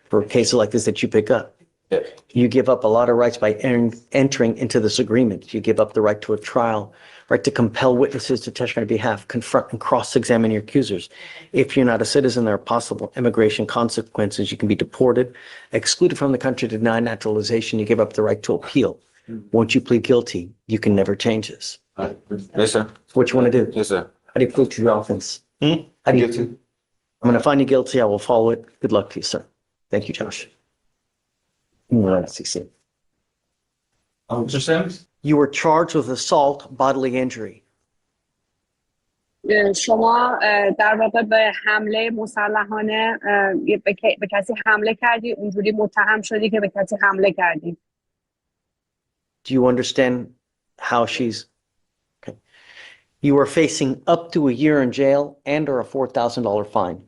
for cases like this that you pick up.
Yeah.
You give up a lot of rights by entering into this agreement. You give up the right to a trial, right to compel witnesses to testify on your behalf, confront and cross-examine your accusers. If you're not a citizen, there are possible immigration consequences. You can be deported, excluded from the country, denied naturalization. You give up the right to appeal. Once you plead guilty, you can never change this.
Yes, sir.
What you want to do?
Yes, sir.
How do you plead to your offense? How do you?
Guilty.
I'm going to find you guilty. I will follow it. Good luck to you, sir. Thank you, Josh.
Mr. Sims?
You were charged with assault, bodily injury.
شما در واقع به حمله مسلحانه به کسی حمله کردی اونجوری متهم شدی که به کسی حمله کردی.
Do you understand how she's okay? You are facing up to a year in jail and or a $4,000 fine.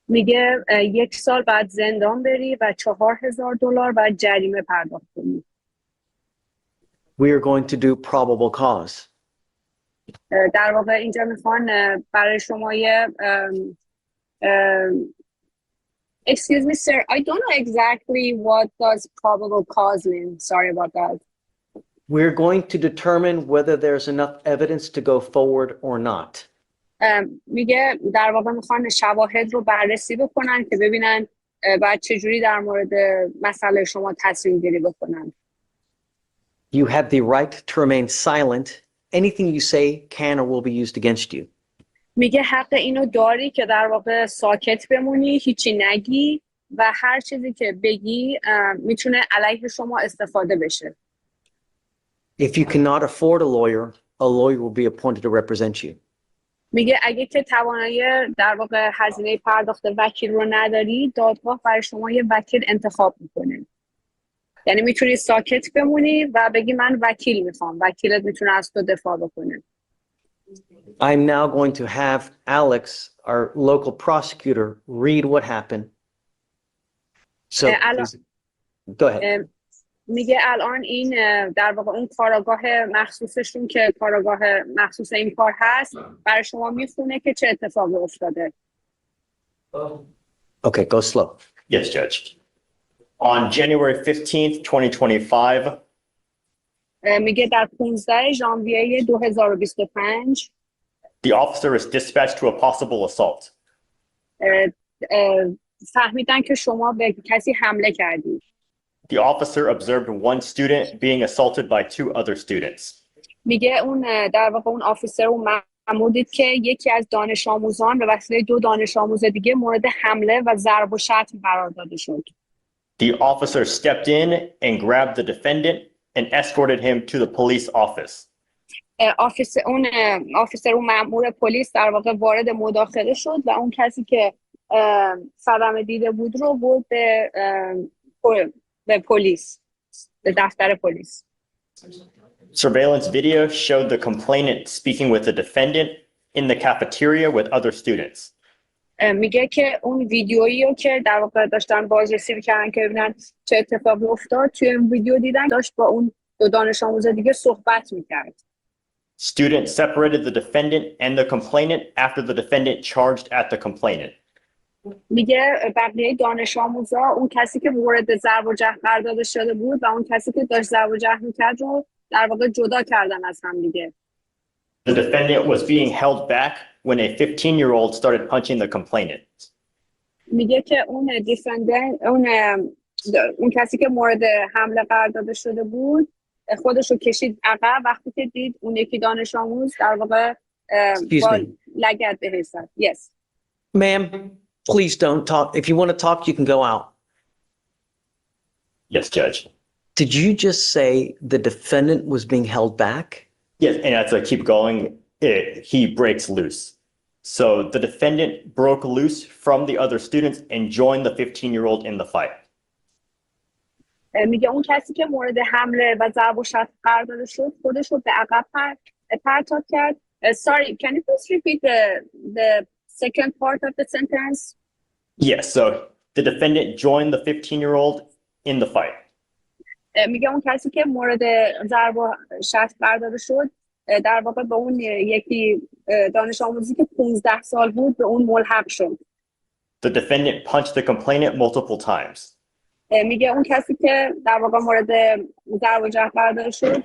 میگه 1 سال بعد زندان بری و $4,000 بعد جریمه پرداخت کنی.
We are going to do probable cause.
در واقع اینجا میخوان برای شما یه excuse me sir, I don't know exactly what does probable cause mean. Sorry about that.
We're going to determine whether there's enough evidence to go forward or not.
میگه در واقع میخوان شواهد رو بررسی بکنن که ببینن بعد چجوری در مورد مسئله شما تصمیم گیری بکنن.
You have the right to remain silent. Anything you say can or will be used against you.
میگه حق اینو داری که در واقع ساکت بمونی، هیچی نگی و هر چیزی که بگی میتونه علیه شما استفاده بشه.
If you cannot afford a lawyer will be appointed to represent you.
میگه اگه که توانایی در واقع هزینه پرداخت وکیل رو نداری، دادگاه برای شما یه وکیل انتخاب میکنه. یعنی میتونی ساکت بمونی و بگی من وکیل میخوام، وکیلت میتونه از تو دفاع بکنه.
I'm now going to have Alex, our local prosecutor, read what happened. So, please, go ahead.
میگه الان این در واقع اون کاراگاه مخصوصشون که کاراگاه مخصوص این کار هست برای شما میخونه که چه اتفاقی افتاده.
Okay, go slow.
Yes, Judge. On January 15th, 2025,
میگه در 15 ژانویه 2025
the officer is dispatched to a possible assault.
فهمیدن که شما به کسی حمله کردید.
The officer observed one student being assaulted by two other students.
میگه اون در واقع اون آفیسر اون مأمور دید که یکی از دانش آموزان به وسیله دو دانش آموز دیگه مورد حمله و ضرب و شتم قرار داده شد.
The officer stepped in and grabbed the defendant and escorted him to the police office.
آفیسر اون مأمور پلیس در واقع وارد مداخله شد و اون کسی که صدمه دیده بود رو برد به پلیس، به دفتر پلیس.
Surveillance video showed the complainant speaking with the defendant in the cafeteria with other students.
میگه که اون ویدیویی رو که در واقع داشتن بازرسی می‌کردن که ببینن چه اتفاقی افتاد، توی اون ویدیو دیدن داشت با اون دو دانش آموز دیگه صحبت می‌کرد.
Students separated the defendant and the complainant after the defendant charged at the complainant.
میگه بقیه دانش آموزا اون کسی که مورد ضرب و جرح قرار داده شده بود و اون کسی که داشت ضرب و جرح می‌کرد رو در واقع جدا کردن از هم دیگه.
The defendant was being held back when a 15-year-old started punching the complainant.
میگه که اون دیفندنت اون کسی که مورد حمله قرار داده شده بود خودش رو کشید عقب وقتی که دید اون یکی دانش آموز در واقع با لگد بهش زد. Yes.
Ma'am, please don't talk. If you want to talk, you can go out.
Yes, Judge.
Did you just say the defendant was being held back?
Yes, and as I keep going, he breaks loose. So the defendant broke loose from the other students and joined the 15-year-old in the fight.
میگه اون کسی که مورد حمله و ضرب و شتم قرار داده شد خودش رو به عقب پرتاب کرد. Sorry, can you please repeat the second part of the sentence?
Yes, so the defendant joined the 15-year-old in the fight.
میگه اون کسی که مورد ضرب و شتم قرار داده شد در واقع به اون یکی دانش آموزی که 15 سال بود به اون ملحق شد.
The defendant punched the complainant multiple times.
میگه اون کسی که در واقع مورد ضرب و جرح قرار داده شد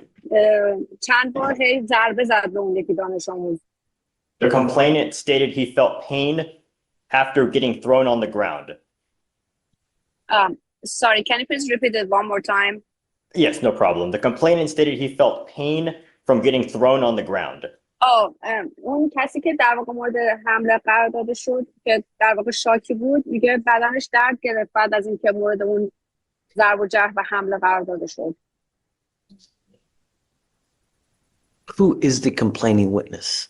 چند بار ضربه زد به اون یکی دانش آموز.
The complainant stated he felt pain after getting thrown on the ground.
Sorry, can you please repeat it one more time?
Yes, no problem. The complainant stated he felt pain from getting thrown on the ground.
اون کسی که در واقع مورد حمله قرار داده شد که در واقع شاکی بود میگه بدنش درد گرفت بعد از اینکه مورد اون ضرب و جرح و حمله قرار داده شد.
Who is the complaining witness?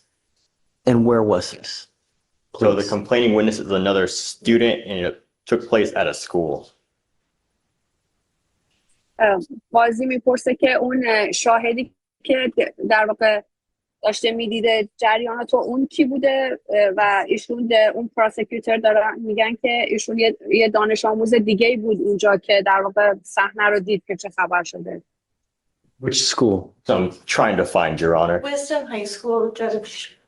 And where was this?
Please. So the complaining witness is another student and it took place at a school.
بازی میپرسه که اون شاهدی که در واقع داشته میدیده جریانات اون کی بوده و ایشون اون پروسیکیوتور دارن میگن که ایشون یه دانش آموز دیگه بود اونجا که در واقع صحنه رو دید که چه خبر شده.
Which school?
So I'm trying to find, Your Honor.
Wisdom High School, Judge.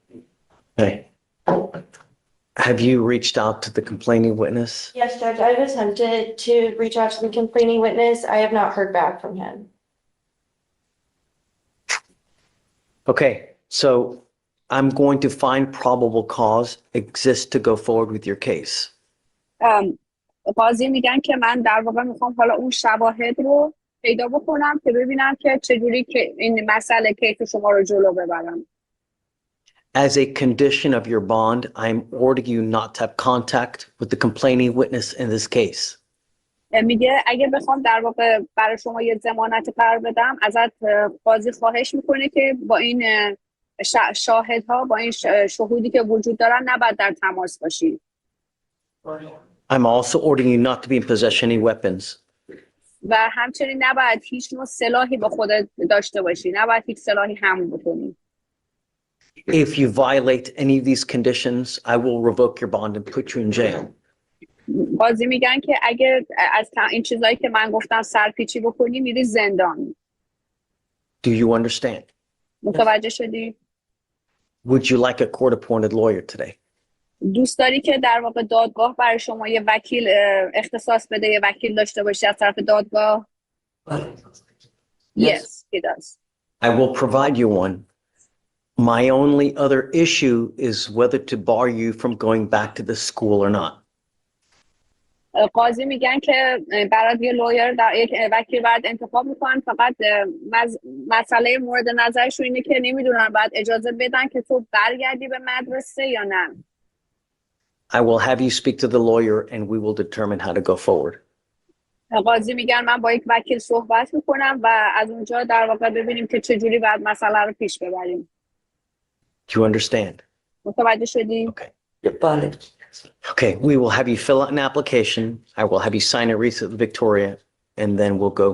Hey. Have you reached out to the complaining witness?
Yes, Judge, I've attempted to reach out to the complaining witness. I have not heard back from him.
Okay, so I'm going to find probable cause exists to go forward with your case.
قاضی میگن که من در واقع میخوام حالا اون شواهد رو پیدا بکنم که ببینم که چجوری که این مسئله کیس شما رو جلو ببرم.
As a condition of your bond, I'm ordering you not to have contact with the complaining witness in this case.
میگه اگه بخوام در واقع برای شما یه ضمانت قرار بدم ازت قاضی خواهش میکنه که با این شاهدها با این شهودی که وجود دارن نباید در تماس باشی.
I'm also ordering you not to be in possession of any weapons.
و همچنین نباید هیچ نوع سلاحی با خودت داشته باشی، نباید هیچ سلاحی حمل بکنی.
If you violate any of these conditions, I will revoke your bond and put you in jail.
قاضی میگن که اگه از این چیزایی که من گفتم سرپیچی بکنی میری زندان.
Do you understand?
متوجه شدی؟
Would you like a court-appointed lawyer today?
دوست داری که در واقع دادگاه برای شما یه وکیل اختصاص بده، یه وکیل داشته باشی از طرف دادگاه؟ Yes, he does.
I will provide you one. My only other issue is whether to bar you from going back to the school or not.
قاضی میگن که برات یه لویر یک وکیل برات انتخاب میکنن، فقط مسئله مورد نظرشون اینه که نمیدونن بعد اجازه بدن که تو برگردی به مدرسه یا نه.
I will have you speak to the lawyer and we will determine how to go forward.
قاضی میگن من با یک وکیل صحبت میکنم و از اونجا در واقع ببینیم که چجوری بعد مسئله رو پیش ببریم.
Do you understand?
متوجه شدی؟
Okay, we will have you fill out an application. I will have you sign a receipt with Victoria, and then we'll go.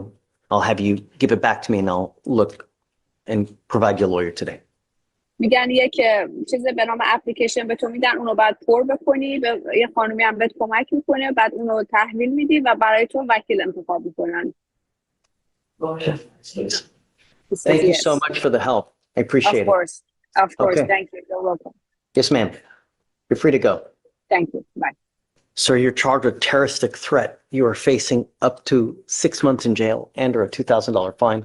I'll have you give it back to me and I'll look and provide your lawyer today.
میگن یک چیز به نام اپلیکیشن به تو میدن، اونو بعد پر بکنی، به یه خانومی هم بهت کمک میکنه، بعد اونو تحویل میدی و برای تو وکیل انتخاب میکنن.
Thank you so much for the help. I appreciate it.
Of course,
Okay.
thank you. You're welcome.
Yes, ma'am. You're free to go.
Thank you. Bye.
Sir, you're charged with terroristic threat. You are facing up to 6 months in jail and or a $2,000 fine.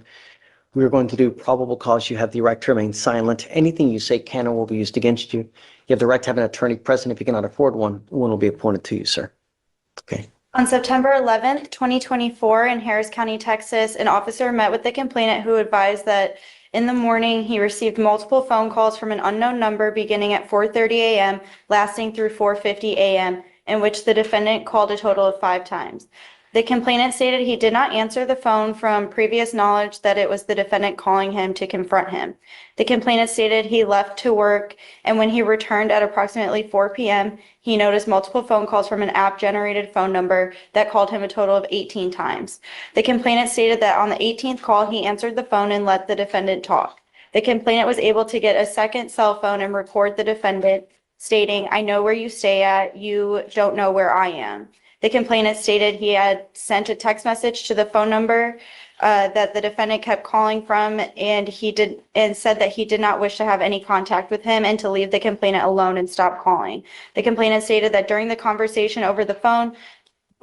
We are going to do probable cause. You have the right to remain silent. Anything you say can or will be used against you. You have the right to have an attorney present. If you cannot afford one, one will be appointed to you, sir. Okay.
On September 11th, 2024, in Harris County, Texas, an officer met with the complainant who advised that in the morning he received multiple phone calls from an unknown number beginning at 4:30 a.m., lasting through 4:50 a.m., in which the defendant called a total of 5 times. The complainant stated he did not answer the phone from previous knowledge that it was the defendant calling him to confront him. The complainant stated he left to work, and when he returned at approximately 4 p.m., he noticed multiple phone calls from an app-generated phone number that called him a total of 18 times. The complainant stated that on the 18th call, he answered the phone and let the defendant talk. The complainant was able to get a second cell phone and record the defendant stating, "I know where you stay at. You don't know where I am." The complainant stated he had sent a text message to the phone number that the defendant kept calling from, and said that he did not wish to have any contact with him and to leave the complainant alone and stop calling. The complainant stated that during the conversation over the phone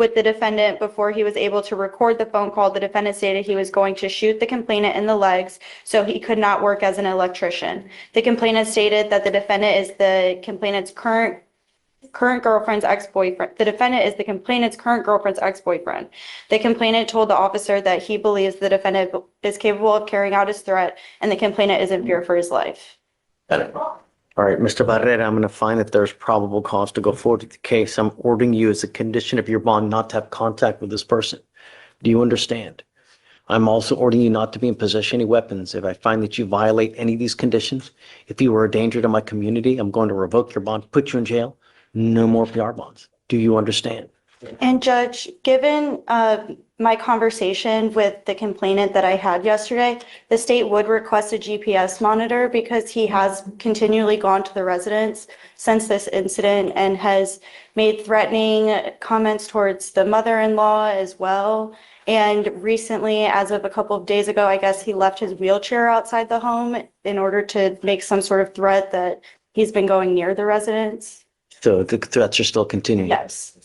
with the defendant, before he was able to record the phone call, the defendant stated he was going to shoot the complainant in the legs so he could not work as an electrician. The complainant stated that the defendant is the complainant's current girlfriend's ex-boyfriend. The defendant is the complainant's current girlfriend's ex-boyfriend. The complainant told the officer that he believes the defendant is capable of carrying out his threat and the complainant is in fear for his life.
All right, Mr. Barrera, I'm going to find that there's probable cause to go forward with the case. I'm ordering you as a condition of your bond not to have contact with this person. Do you understand? I'm also ordering you not to be in possession of any weapons. If I find that you violate any of these conditions, if you are a danger to my community, I'm going to revoke your bond, put you in jail. No more PR bonds. Do you understand?
And Judge, given my conversation with the complainant that I had yesterday, the state would request a GPS monitor because he has continually gone to the residence since this incident and has made threatening comments towards the mother-in-law as well. And recently, as of a couple of days ago, I guess he left his wheelchair outside the home in order to make some sort of threat that he's been going near the residence.
So the threats are still continuing?
Yes.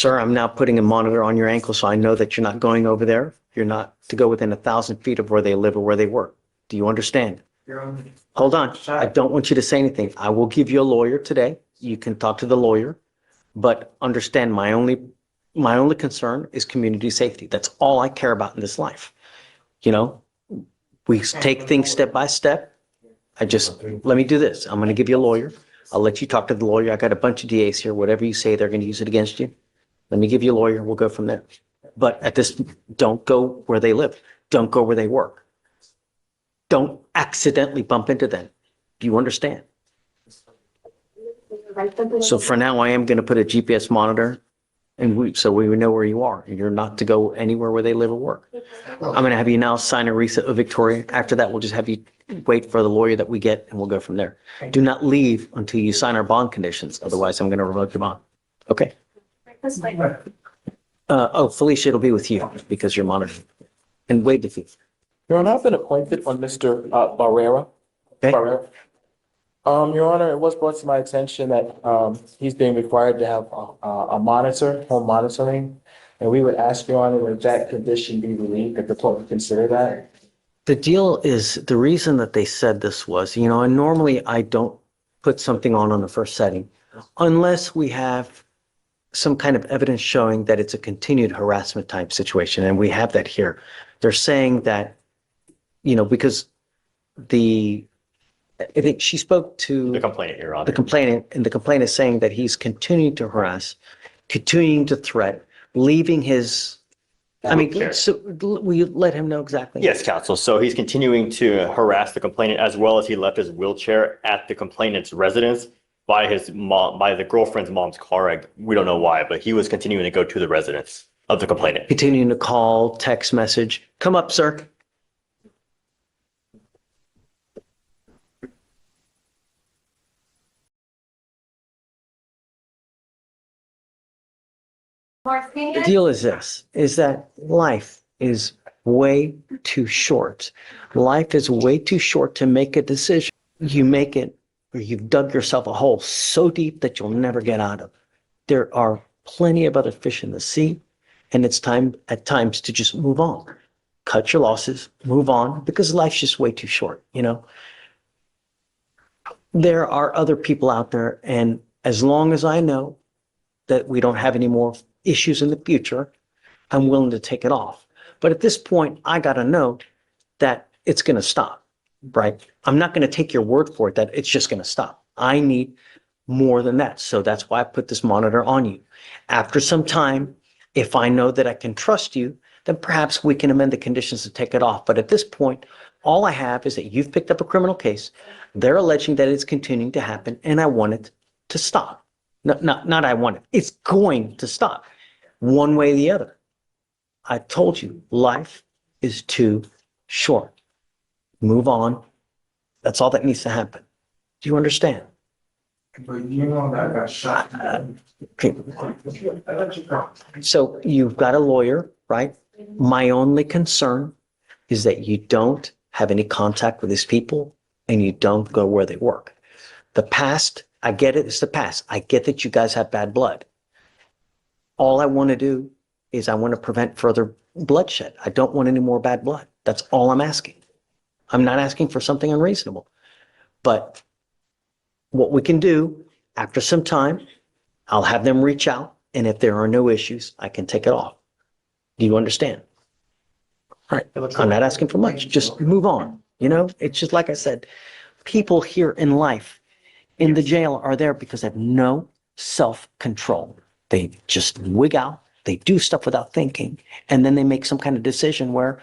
Sir, I'm now putting a monitor on your ankle so I know that you're not going over there. You're not to go within 1,000 feet of where they live or where they work. Do you understand? Hold on. I don't want you to say anything. I will give you a lawyer today. You can talk to the lawyer, but understand my only concern is community safety. That's all I care about in this life. You know, we take things step by step. let me do this. I'm going to give you a lawyer. I'll let you talk to the lawyer. I got a bunch of DAs here. Whatever you say, they're going to use it against you. Let me give you a lawyer. We'll go from there. But don't go where they live. Don't go where they work. Don't accidentally bump into them. Do you understand? So for now, I am going to put a GPS monitor so we would know where you are. You're not to go anywhere where they live or work. I'm going to have you now sign a receipt of Victoria. After that, we'll just have you wait for the lawyer that we get and we'll go from there. Do not leave until you sign our bond conditions. Otherwise, I'm going to revoke your bond. Okay. Felicia, it'll be with you because you're monitoring. And waive the fee.
Your Honor, I've been appointed on Mr. Barrera.
Okay.
Barrera. Your Honor, it was brought to my attention that he's being required to have a monitor, home monitoring. And we would ask, Your Honor, would that condition be relieved if the court would consider that?
The deal is, the reason that they said this was, and normally I don't put something on the first setting unless we have some kind of evidence showing that it's a continued harassment type situation. And we have that here. They're saying that, because I think she spoke to
The complainant, Your Honor.
the complainant, and the complainant is saying that he's continuing to harass, continuing to threat, leaving his, so will you let him know exactly?
Yes, counsel. So he's continuing to harass the complainant as well as he left his wheelchair at the complainant's residence by the girlfriend's mom's car. We don't know why, but he was continuing to go to the residence of the complainant.
Continuing to call, text message, come up, sir. The deal is this, is that life is way too short. Life is way too short to make a decision. You make it, or you've dug yourself a hole so deep that you'll never get out of. There are plenty of other fish in the sea, and it's time at times to just move on. Cut your losses, move on, because life's just way too short, There are other people out there, and as long as I know that we don't have any more issues in the future, I'm willing to take it off. But at this point, I got to know that it's going to stop, right? I'm not going to take your word for it that it's just going to stop. I need more than that. So that's why I put this monitor on you. After some time, if I know that I can trust you, then perhaps we can amend the conditions to take it off. But at this point, all I have is that you've picked up a criminal case. They're alleging that it's continuing to happen, and I want it to stop. Not I want it. It's going to stop. One way or the other. I told you, life is too short. Move on. That's all that needs to happen. Do you understand?
But that got shot.
Okay. So you've got a lawyer, right? My only concern is that you don't have any contact with these people and you don't go where they work. The past, I get it, it's the past. I get that you guys have bad blood. All I want to do is I want to prevent further bloodshed. I don't want any more bad blood. That's all I'm asking. I'm not asking for something unreasonable. But what we can do after some time, I'll have them reach out. And if there are no issues, I can take it off. Do you understand? All right. I'm not asking for much. Just move on. It's just like I said, people here in life in the jail are there because they have no self-control. They just wig out, they do stuff without thinking, and then they make some kind of decision where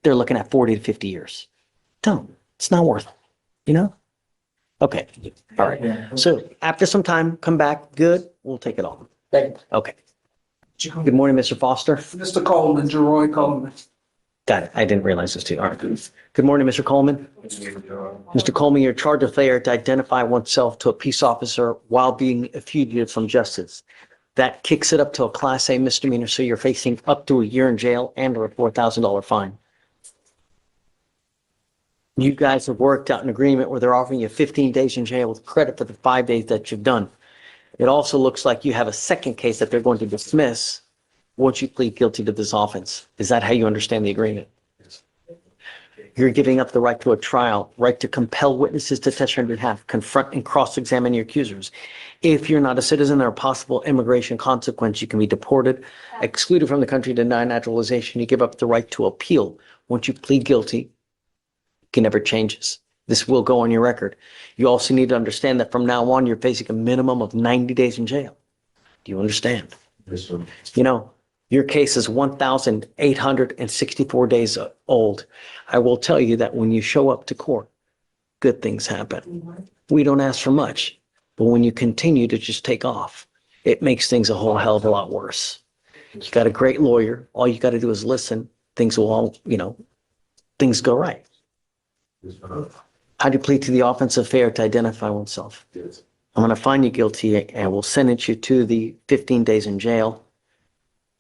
they're looking at 40 to 50 years. Don't. It's not worth it, Okay. All right. So after some time, come back. Good. We'll take it on.
Thank you.
Okay. Good morning, Mr. Foster.
Mr. Coleman, Jeroy Coleman.
Got it. I didn't realize this too. All right. Good morning, Mr. Coleman. Mr. Coleman, you're charged with failure to identify oneself to a peace officer while being a fugitive from justice. That kicks it up to a Class A misdemeanor, so you're facing up to a year in jail and or a $4,000 fine. You guys have worked out an agreement where they're offering you 15 days in jail with credit for the 5 days that you've done. It also looks like you have a second case that they're going to dismiss once you plead guilty to this offense. Is that how you understand the agreement? You're giving up the right to a trial, right to compel witnesses to testify on your behalf, confront and cross-examine your accusers. If you're not a citizen, there are possible immigration consequences. You can be deported, excluded from the country, denied naturalization. You give up the right to appeal. Once you plead guilty, it never changes. This will go on your record. You also need to understand that from now on, you're facing a minimum of 90 days in jail. Do you understand?
Yes, sir.
You know, your case is 1,864 days old. I will tell you that when you show up to court, good things happen. We don't ask for much, but when you continue to just take off, it makes things a whole hell of a lot worse. You got a great lawyer. All you got to do is listen. Things will all, things go right. How do you plead to the offense of failure to identify oneself?
Yes.
I'm going to find you guilty and will sentence you to the 15 days in jail.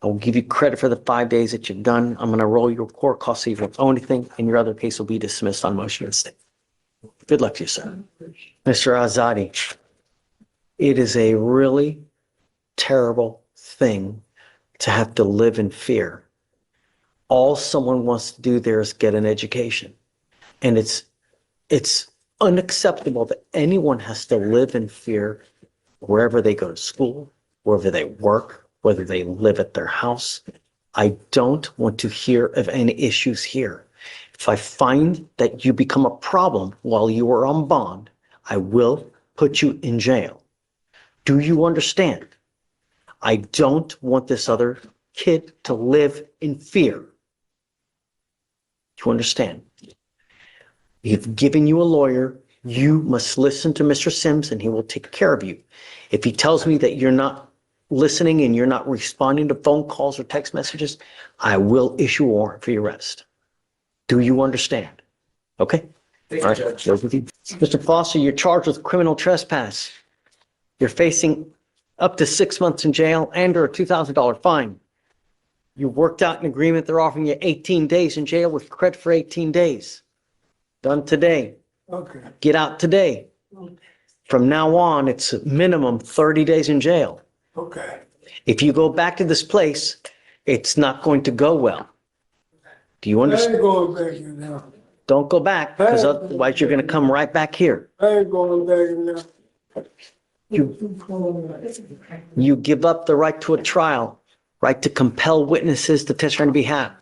I will give you credit for the 5 days that you've done. I'm going to roll your court costs so you won't owe anything, and your other case will be dismissed on motion of stay. Good luck to you, sir. Mr. Azadi, it is a really terrible thing to have to live in fear. All someone wants to do there is get an education. And it's unacceptable that anyone has to live in fear wherever they go to school, wherever they work, whether they live at their house. I don't want to hear of any issues here. If I find that you become a problem while you are on bond, I will put you in jail. Do you understand? I don't want this other kid to live in fear. Do you understand? We've given you a lawyer. You must listen to Mr. Sims and he will take care of you. If he tells me that you're not listening and you're not responding to phone calls or text messages, I will issue a warrant for your arrest. Do you understand? Okay?
Thank
All
you,
right,
Judge.
goes with you. Mr. Foster, you're charged with criminal trespass. You're facing up to 6 months in jail and or a $2,000 fine. You worked out an agreement. They're offering you 18 days in jail with credit for 18 days. Done today.
Okay.
Get out today. From now on, it's a minimum 30 days in jail.
Okay.
If you go back to this place, it's not going to go well. Do you
I
understand?
ain't going back in now.
Don't go back, because otherwise you're going to come right back here.
I ain't going back in now.
You give up the right to a trial, right to compel witnesses to testify on your behalf,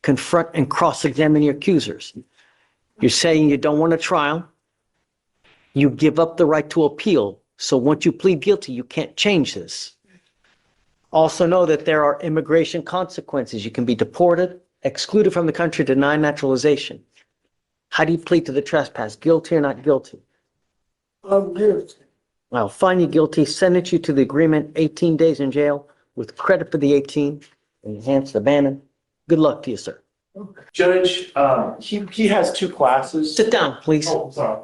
confront and cross-examine your accusers. You're saying you don't want a trial. You give up the right to appeal. So once you plead guilty, you can't change this. Also know that there are immigration consequences. You can be deported, excluded from the country, denied naturalization. How do you plead to the trespass? Guilty or not guilty?
I'm guilty.
I'll find you guilty, sentence you to the agreement, 18 days in jail with credit for the 18, enhance the ban. Good luck to you, sir.
Judge, he has two classes.
Sit down, please.
Oh, sorry.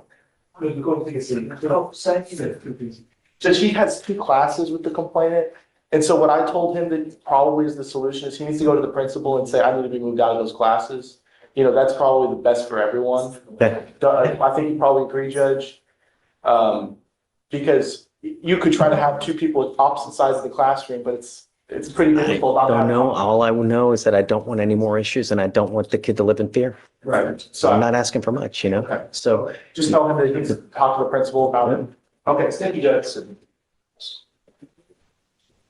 Judge, he has two classes with the complainant. And so what I told him that probably is the solution is he needs to go to the principal and say, I need to be moved out of those classes. That's probably the best for everyone.
Okay.
I think you probably agree, Judge. Because you could try to have two people at opposite sides of the classroom, but it's pretty difficult.
I don't know. All I will know is that I don't want any more issues and I don't want the kid to live in fear.
Right.
So I'm not asking for much,
Okay.
So
Just tell him that he needs to talk to the principal about it. Okay, thank you, Judge.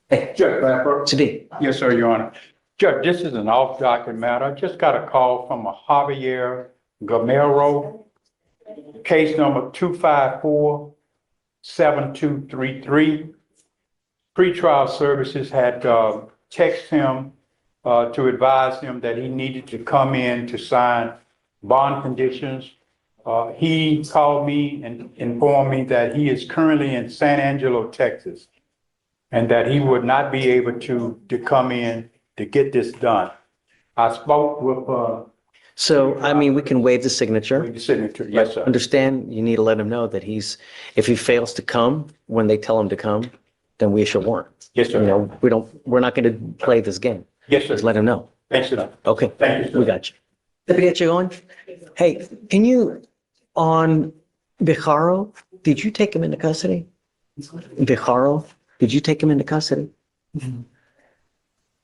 Hey,
Judge Clapper.
Sadiq.
Yes, sir, Your Honor. Judge, this is an off-docket matter. I just got a call from a Javier Gamero, case number 254-7233. Pretrial services had texted him to advise him that he needed to come in to sign bond conditions. He called me and informed me that he is currently in San Angelo, Texas, and that he would not be able to come in to get this done. I spoke with
So, I mean, we can waive the signature.
the signature, yes, sir.
Understand, you need to let him know that if he fails to come when they tell him to come, then we issue a warrant.
Yes, sir.
We're not going to play this game.
Yes, sir.
Just let him know.
Thanks, sir.
Okay.
Thank you, sir.
We got you. Let me get you going. Hey, can you, on Vijaro, did you take him into custody? Vijaro, did you take him into custody?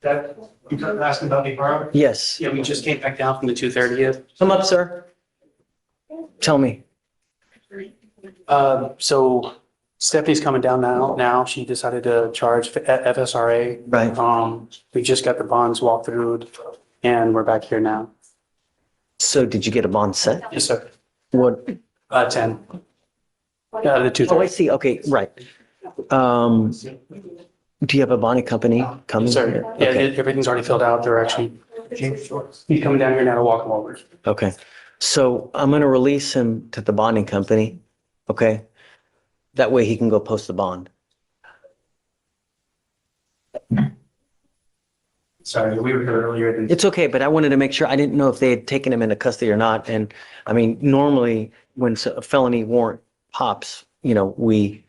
That, you're asking about me, Barb?
Yes.
Yeah, we just came back down from the 230th.
Come up, sir. Tell me.
So Stephanie's coming down now. She decided to charge FSRA.
Right.
We just got the bonds walked through and we're back here now.
So did you get a bond set?
Yes, sir.
What,
10. Out of the two.
Oh, I see. Okay, right. Do you have a bonding company coming?
Sir, yeah,
Okay.
everything's already filled out. They're actually, he's coming down here now to walk him over.
Okay. So I'm going to release him to the bonding company. Okay. That way he can go post the bond.
Sorry, we were here earlier.
It's okay, but I wanted to make sure, I didn't know if they had taken him into custody or not. And I mean, normally when a felony warrant pops, you know, we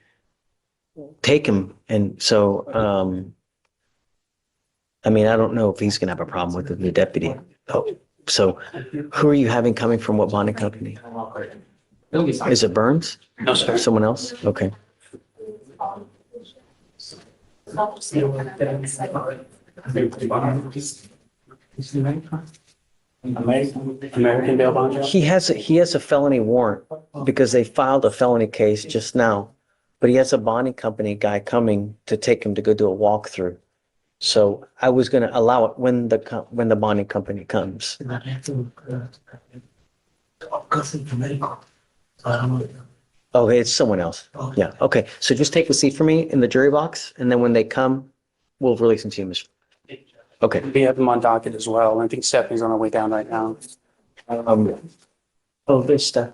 take him. And so, I mean, I don't know if he's going to have a problem with the deputy. Oh, so who are you having coming from what bonding company? Is it Burns?
No, sir.
Someone else? Okay.
American bail bond?
He has a felony warrant because they filed a felony case just now, but he has a bonding company guy coming to take him to go do a walkthrough. So I was going to allow it when the bonding company comes. Oh, it's someone else. Yeah. Okay. So just take a seat for me in the jury box, and then when they come, we'll release them to you, Mr. Okay.
We have him on docket as well. I think Stephanie's on her way down right now.
Oh, there's Steph.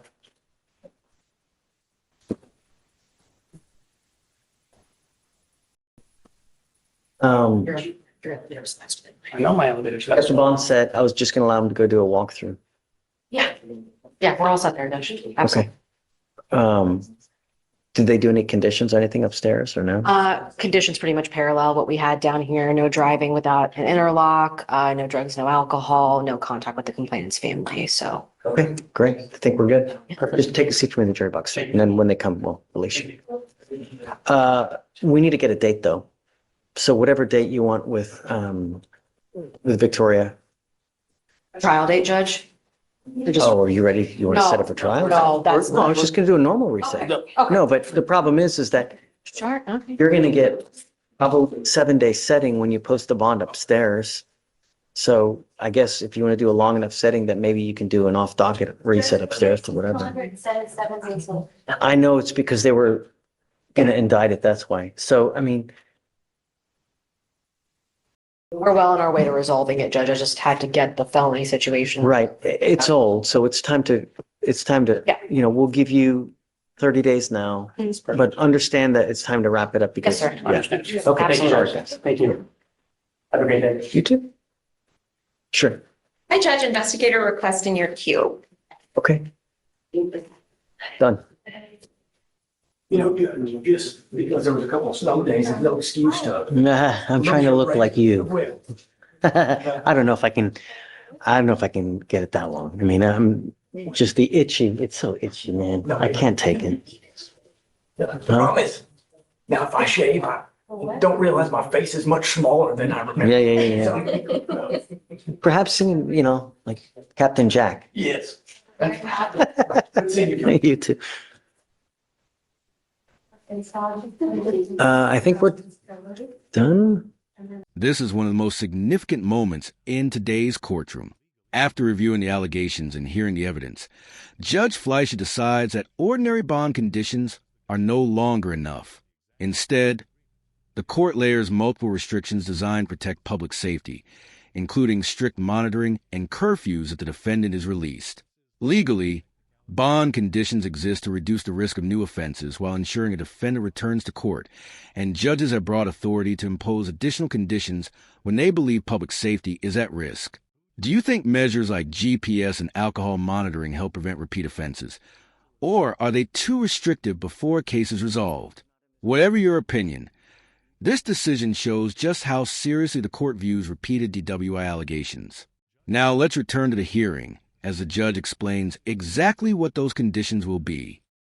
I know my elevator's.
Mr. Bond said I was just going to allow him to go do a walkthrough.
Yeah, we're all set there, Judge. Absolutely.
Okay. Did they do any conditions or anything upstairs or no?
Conditions pretty much parallel what we had down here. No driving without an interlock, no drugs, no alcohol, no contact with the complainant's family. So.
Okay, great. I think we're good. Just take a seat for me in the jury box, and then when they come, we'll release you. We need to get a date though. So whatever date you want with Victoria.
Trial date, Judge?
Oh, are you ready? You want to set up a trial?
No, that's
No, I was just going to do a normal reset. No, but the problem is that
Sure, okay.
you're going to get probably 7-day setting when you post the bond upstairs. So I guess if you want to do a long enough setting that maybe you can do an off docket reset upstairs or whatever. I know it's because they were going to indict it. That's why. So, I mean,
We're well on our way to resolving it, Judge. I just had to get the felony situation.
right. It's old. So it's time to,
Yeah.
you know, we'll give you 30 days now, but understand that it's time to wrap it up because.
Yes, sir.
Yeah.
Understand.
Okay.
Thank you,
Sorry,
Judge.
guys.
Thank you. Have a great day.
You too. Sure.
Hi, Judge. Investigator requesting your queue.
Okay. Done.
You know, just because there was a couple of snow days, there's no excuse to.
Nah, I'm trying to look like you. I don't know if I can get it that long. I mean, I'm just the itchy. It's so itchy, man. I can't take it.
The promise. Now, if I shave, I don't realize my face is much smaller than I remember.
Yeah. Perhaps in, you know, like Captain Jack.
Yes. Good seeing you.
You too. I think we're done.
This is one of the most significant moments in today's courtroom. After reviewing the allegations and hearing the evidence, Judge Fleischer decides that ordinary bond conditions are no longer enough. Instead, the court layers multiple restrictions designed to protect public safety, including strict monitoring and curfews if the defendant is released. Legally, bond conditions exist to reduce the risk of new offenses while ensuring a defendant returns to court, and judges have broad authority to impose additional conditions when they believe public safety is at risk. Do you think measures like GPS and alcohol monitoring help prevent repeat offenses? Or are they too restrictive before a case is resolved? Whatever your opinion, this decision shows just how seriously the court views repeated DWI allegations. Now let's return to the hearing, as the judge explains exactly what those conditions will be.